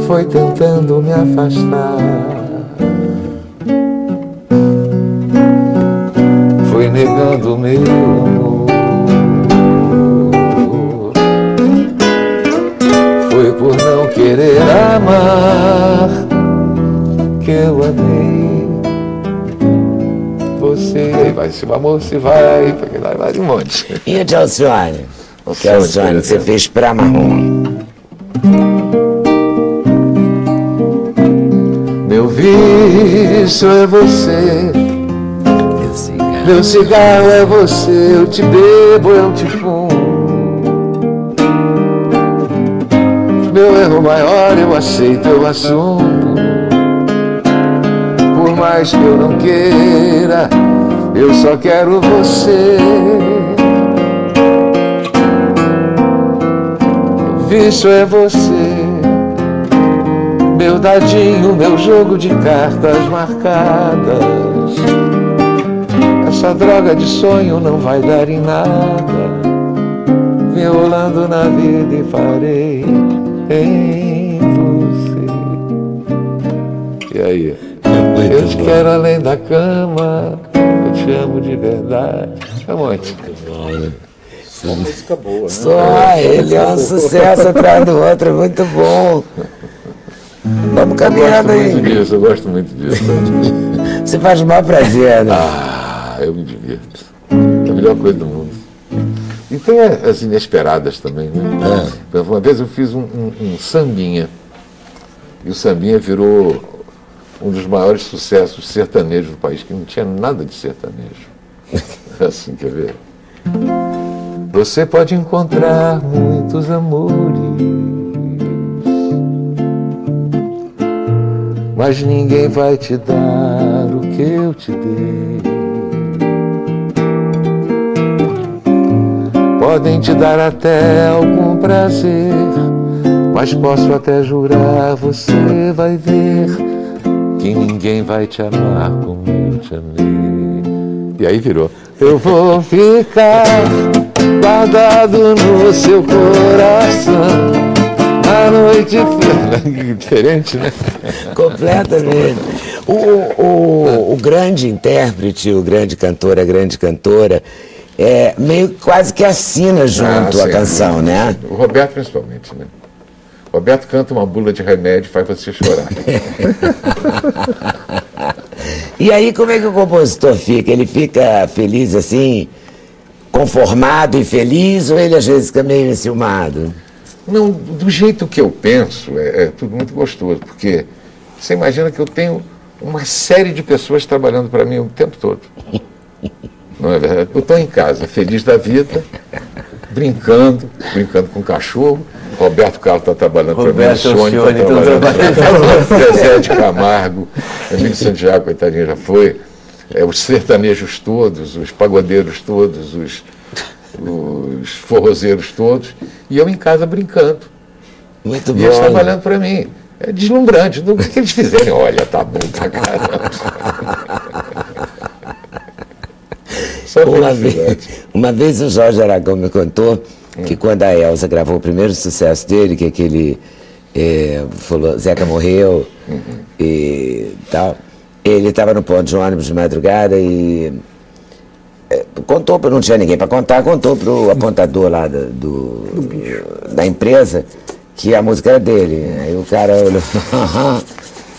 Foi tentando me afastar, foi negando meu amor, foi por não querer amar que eu amei você. Aí vai, se o amor se vai, porque lá vai de um monte. E a de Alcione? Que é Alcione que você fez pra Marrom. Meu vício é você, meu cigarro é você, eu te bebo, eu te fumo. Meu erro maior eu aceito, eu assumo. Por mais que eu não queira, eu só quero você. Meu vício é você, meu dadinho, meu jogo de cartas marcadas. Essa droga de sonho não vai dar em nada. Violando na vida e farei em você. E aí? Eu te quero além da cama, eu te amo de verdade. É muito bom, né? Só música boa, né? Só, ele é um sucesso atrás do outro, é muito bom. Vamos caminhando aí. Eu gosto muito disso. Você faz o maior prazer, né? Ah, eu me divirto. É a melhor coisa do mundo. E tem as inesperadas também, né? Uma vez eu fiz um sambinha. E o sambinha virou um dos maiores sucessos sertanejos do país, que não tinha nada de sertanejo. Assim, quer ver? Você pode encontrar muitos amores, mas ninguém vai te dar o que eu te dei. Podem te dar até algum prazer, mas posso até jurar, você vai ver que ninguém vai te amar como eu te amei. E aí virou. Eu vou ficar guardado no seu coração na noite fria. Diferente, né? Completamente. O grande intérprete, o grande cantor, a grande cantora, meio quase que assina junto a canção, né? O Roberto principalmente, né? O Roberto canta uma bula de remédio e faz você chorar. E aí, como é que o compositor fica? Ele fica feliz assim, conformado e feliz, ou ele às vezes fica meio enciumado? Não, do jeito que eu penso, é tudo muito gostoso, porque você imagina que eu tenho uma série de pessoas trabalhando para mim o tempo todo. Não é verdade? Eu estou em casa, feliz da vida, brincando com o cachorro, Roberto Carlos está trabalhando para mim, Roberto Alcione está trabalhando, Zezé de Camargo, Emílio Santiago, coitadinho, já foi, os sertanejos todos, os pagodeiros todos, os forrozeiros todos, e eu em casa brincando. Muito e bom. eles trabalhando para mim. É deslumbrante. O que eles fizerem? Olha, tá bom pra caramba. Uma vez o Jorge Aragão me contou que quando a Elza gravou o primeiro sucesso dele, que aquele falou, Zeca morreu e tal, ele estava no ponto de ônibus de madrugada e contou, não tinha ninguém para contar, contou para o apontador lá da empresa que a música era dele. Aí o cara olhou,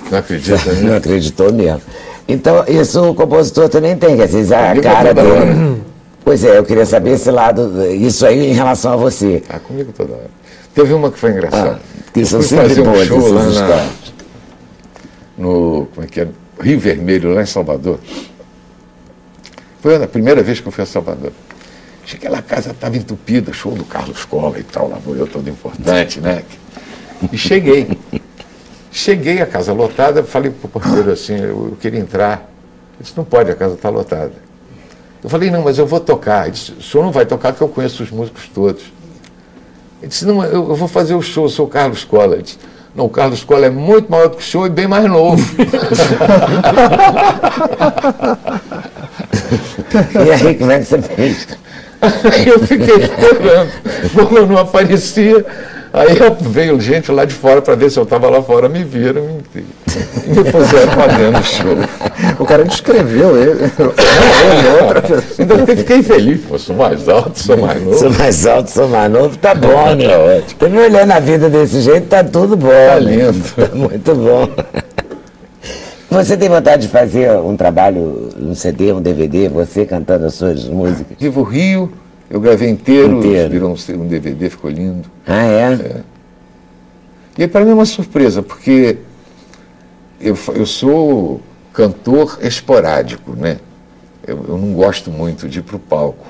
não acredita, né? Não acreditou mesmo. Então, isso o compositor também tem, quer dizer, a cara dele. Pois é, eu queria saber esse lado, isso aí em relação a você. Comigo toda hora. Teve uma que foi engraçada. Que são sempre sempre boas, show lá no como é que é? Rio Vermelho, lá em Salvador. Foi a primeira vez que eu fui a Salvador. Cheguei lá, a casa estava entupida, show do Carlos Cola e tal, lá vou eu todo importante, né? E cheguei. Cheguei, a casa lotada, falei pro porteiro assim, eu queria entrar. Ele disse, não pode, a casa está lotada. Eu falei, não, mas eu vou tocar. Ele disse, o senhor não vai tocar porque eu conheço os músicos todos. Ele disse, não, eu vou fazer o show, eu sou o Carlos Cola. Ele disse, não, o Carlos Cola é muito maior do que o senhor e bem mais novo. E aí, como é que você fez? Aí eu fiquei esperando, como não aparecia, aí veio gente lá de fora para ver se eu estava lá fora, me viram e me puseram fazendo show. O cara descreveu ele. Então eu fiquei feliz, pô, sou mais alto, sou mais novo. Sou mais alto, sou mais novo, tá bom, né? Tá ótimo. Tô me olhando a vida desse jeito, tá tudo bom. Tá né? lindo. Tá muito bom. Você tem vontade de fazer um trabalho, um CD, um DVD, você cantando as suas músicas? Vivo Rio, eu gravei inteiro. Virou um DVD, ficou lindo. Ah, é? E para mim é uma surpresa, porque eu sou cantor esporádico, né? Eu não gosto muito de ir para o palco.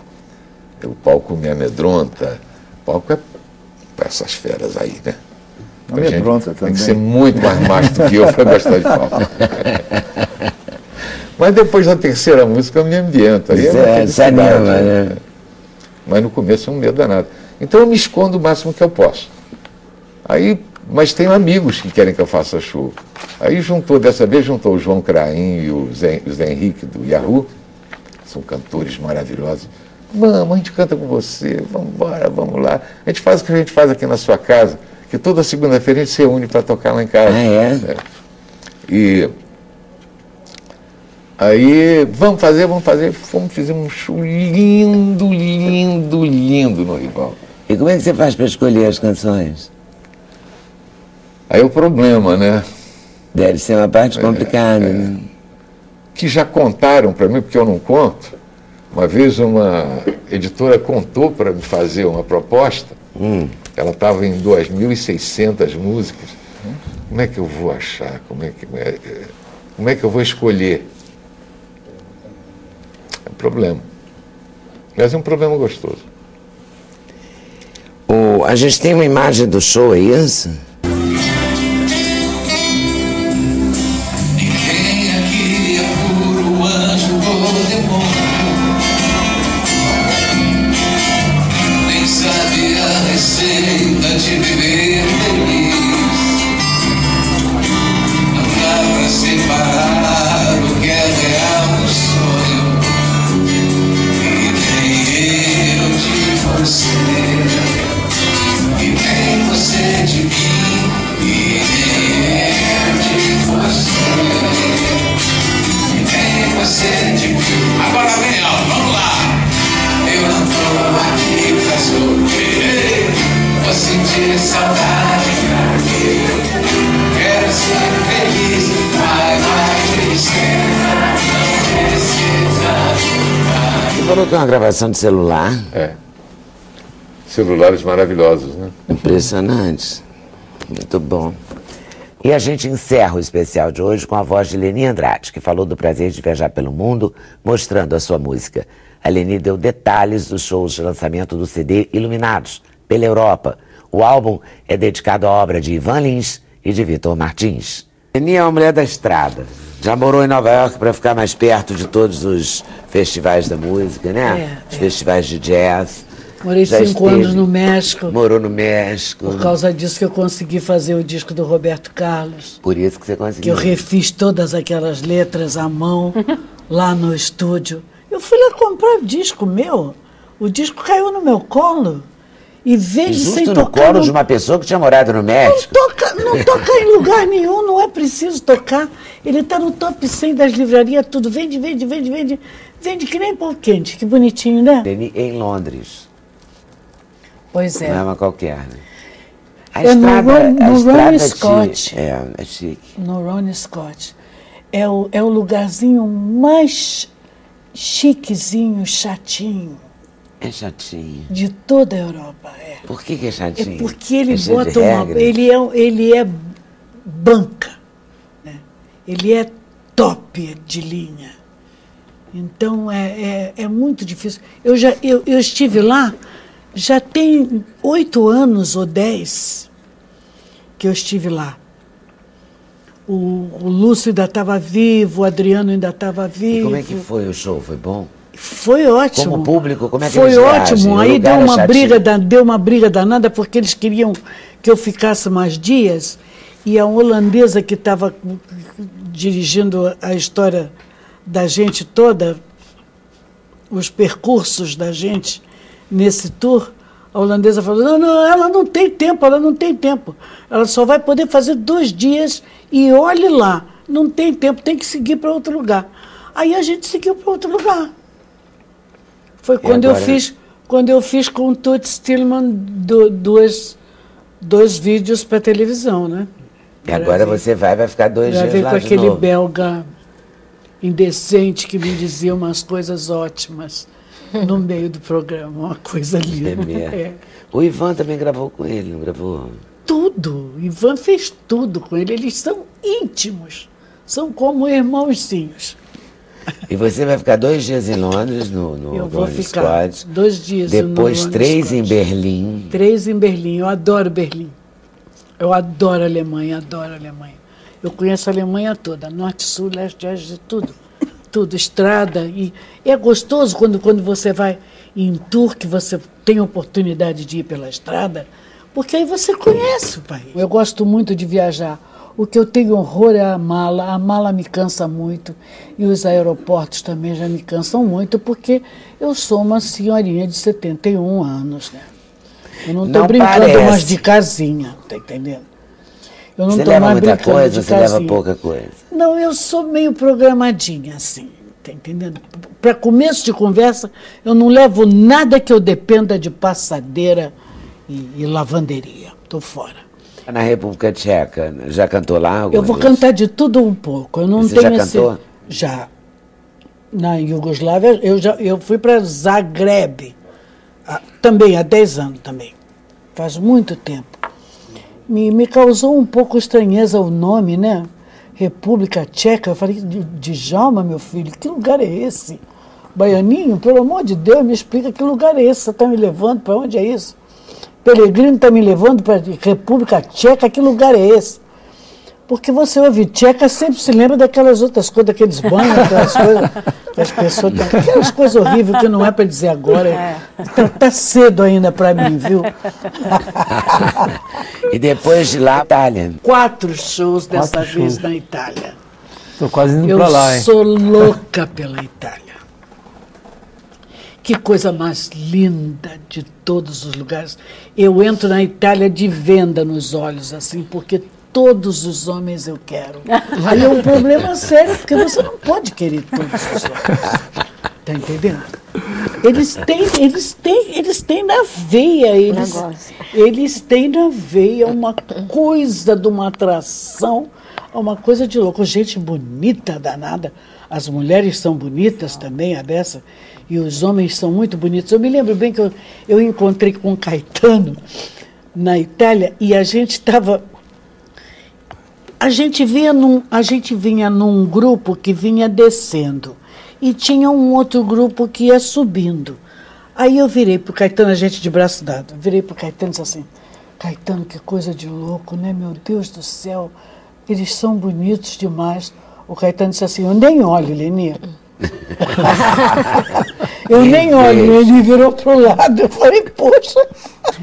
O palco me amedronta. O palco é para essas feras aí, né? Amedronta também. Tem que ser muito mais macho do que eu para gostar de palco. Mas depois da terceira música eu me ambiento. Aí se anima, né? Mas no começo é um medo danado. Então eu me escondo o máximo que eu posso. Aí, mas tenho amigos que querem que eu faça show. Aí dessa vez juntou o João Craim e o Zé Henrique do Yahoo. São cantores maravilhosos. Vamos, a gente canta com você, vamos embora, vamos lá. A gente faz o que a gente faz aqui na sua casa, que toda segunda-feira a gente se reúne para tocar lá em casa. Ah, é? E aí, vamos fazer. Fizemos um show lindo, lindo, lindo no Rival. E como é que você faz para escolher as canções? Aí é o problema, né? Deve ser uma parte complicada, né? Que já contaram para mim, porque eu não conto. Uma vez uma editora contou para me fazer uma proposta. Ela estava em 2.600 músicas. Como é que eu vou achar? Como é que eu vou escolher? É um problema. Mas é um problema gostoso. A gente tem uma imagem do show, é isso? De viver feliz, não dá pra separar o que é real do sonho, e nem eu de você, e nem você de mim, e nem eu de você, e nem você de mim. Agora vem, ó, vamos lá. Eu não tô aqui pra sofrer, vou sentir saudade pra quê? Quero ser feliz, vai tristeza, não precisa. Você falou que é uma gravação de celular? Celulares maravilhosos, né? Impressionante. Muito bom. E a gente encerra o especial de hoje com a voz de Leni Andrade, que falou do prazer de viajar pelo mundo, mostrando a sua música. A Leni deu detalhes dos shows de lançamento do CD Iluminados, pela Europa, O álbum é dedicado à obra de Ivan Lins e de Vitor Martins. Leni é uma mulher da estrada. Já morou em Nova York para ficar mais perto de todos os festivais da música, né? Os festivais de jazz. Morei 5 anos no México. Morou no México. Por causa disso que eu consegui fazer o disco do Roberto Carlos. Por isso que você conseguiu. Que eu refiz todas aquelas letras à mão, lá no estúdio. Eu fui lá comprar o disco meu. O disco caiu no meu colo. E veio sem tocar. Justo no colo de uma pessoa que tinha morado no México? Não toca em lugar nenhum, não é preciso tocar. Ele está no top 100 das livrarias, tudo. Vende. Vende que nem pão quente. Que bonitinho, né? Leni em Londres. Pois é. Não é uma qualquer, né? No Ronnie Scott. É chique. No Ronnie Scott. É o lugarzinho mais chiquezinho, chatinho. É chatinho. De toda a Europa, é. Por que é chatinho? É porque ele bota uma... Ele é banca. Né? Ele é top de linha. Então, é muito difícil. Eu estive lá, já tem 8 anos ou 10 que eu estive lá. O Lúcio ainda estava vivo, o Adriano ainda estava vivo. E como é que foi o show? Foi bom? Foi ótimo. Como público, como é que foi reagem? ótimo. Aí deu uma briga danada porque eles queriam que eu ficasse mais dias e a holandesa que estava dirigindo a história da gente toda, os percursos da gente nesse tour, a holandesa falou, não, ela não tem tempo. Ela só vai poder fazer 2 dias e olhe lá, não tem tempo, tem que seguir para outro lugar. Aí a gente seguiu para outro lugar. Foi quando eu fiz com o Toots Thielemans dois vídeos para televisão, né? E agora você vai ficar 2 dias lá de novo. Com aquele belga indecente que me dizia umas coisas ótimas no meio do programa, uma coisa linda. É. O Ivan também gravou com ele, não gravou? Tudo. O Ivan fez tudo com ele. Eles são íntimos. São como irmãozinhos. E você vai ficar 2 dias em Londres, no Eu vou ficar Scott. 2 dias Depois no 3 Scott. em Berlim. 3 em Berlim. Eu adoro Berlim. Eu adoro a Alemanha, Eu conheço a Alemanha toda, norte, sul, leste, oeste, tudo. Tudo, estrada. E é gostoso quando você vai em tour, que você tem oportunidade de ir pela estrada, porque aí você conhece o país. Eu gosto muito de viajar. O que eu tenho horror é a mala me cansa muito, e os aeroportos também já me cansam muito, porque eu sou uma senhorinha de 71 anos, né? Eu não estou brincando mais de casinha, tá entendendo? Eu não você tô leva mais muita brincando coisa, de você casinha. leva pouca coisa? Não, eu sou meio programadinha, assim, tá entendendo? Para começo de conversa, eu não levo nada que eu dependa de passadeira e lavanderia. Estou fora. Na República Tcheca, já cantou lá? Eu vou cantar de tudo um pouco. Eu não você tenho já cantou? Já. Na Iugoslávia, eu fui para Zagreb, também há 10 anos também. Faz muito tempo. Me causou um pouco estranheza o nome, né? República Tcheca. Eu falei, Djalma, meu filho, que lugar é esse? Baianinho, pelo amor de Deus, me explica que lugar é esse? Você está me levando? Para onde é isso? Peregrino está me levando para a República Tcheca, que lugar é esse? Porque você ouve tcheca, sempre se lembra daquelas outras coisas, daqueles banhos, aquelas coisas, das pessoas, aquelas coisas horríveis que não é para dizer agora. Tá cedo ainda para mim, viu? E depois de lá, Itália. 4 shows dessa vez na Itália. Estou quase indo para lá, hein? Eu sou louca pela Itália. Que coisa mais linda de todos os lugares. Eu entro na Itália de venda nos olhos, assim, porque todos os homens eu quero. Aí é um problema sério, porque você não pode querer todos os homens. Tá entendendo? Eles têm na veia, eles têm na veia uma coisa de uma atração, uma coisa de louco. Gente bonita, danada. As mulheres são bonitas também, a dessa. E os homens são muito bonitos. Eu me lembro bem que eu encontrei com o Caetano na Itália e a gente estava... A gente vinha num grupo que vinha descendo e tinha um outro grupo que ia subindo. Aí eu virei para o Caetano, a gente de braço dado, virei para o Caetano e disse assim, Caetano, que coisa de louco, né? Meu Deus do céu, eles são bonitos demais. O Caetano disse assim, eu nem olho, Leni. Eu nem olho, ele virou pro lado. Eu falei, poxa,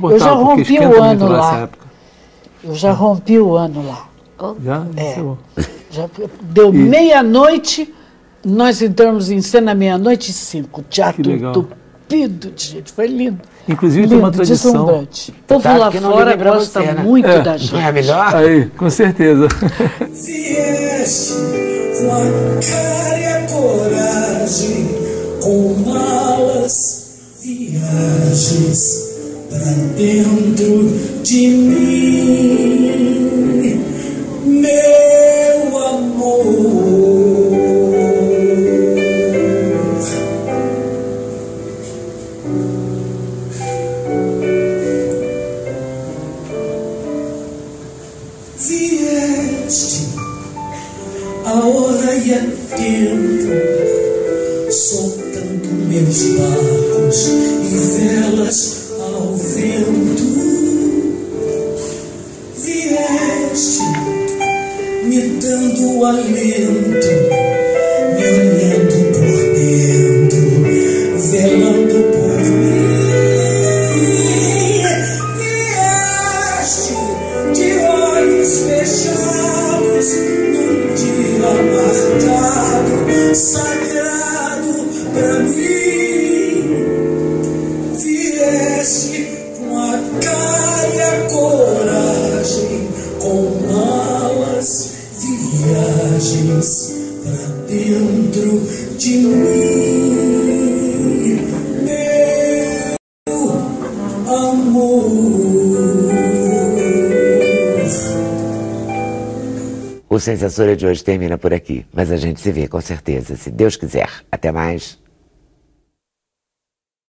eu já rompi o ano lá. Eu já rompi o ano lá. Já? Já deu meia-noite, nós entramos em cena meia-noite e 5. Teatro entupido de gente, foi lindo. Inclusive tem uma tradição. O povo lá fora gosta muito da gente. Não é melhor? Aí, com certeza. Vieste com a cara e a coragem, com malas, viagens pra dentro de mim, meu amor. Vieste a hora e a tempo, soltando meus barcos e velas ao vento. Vieste me dando alento, me olhando por dentro, velando por mim. Vieste de olhos fechados num dia marcado, sagrado pra mim. Vieste com a cara e a coragem, com malas, viagens pra dentro de mim, meu amor. O Sem Censura de hoje termina por aqui, mas a gente se vê com certeza, se Deus quiser. Até mais.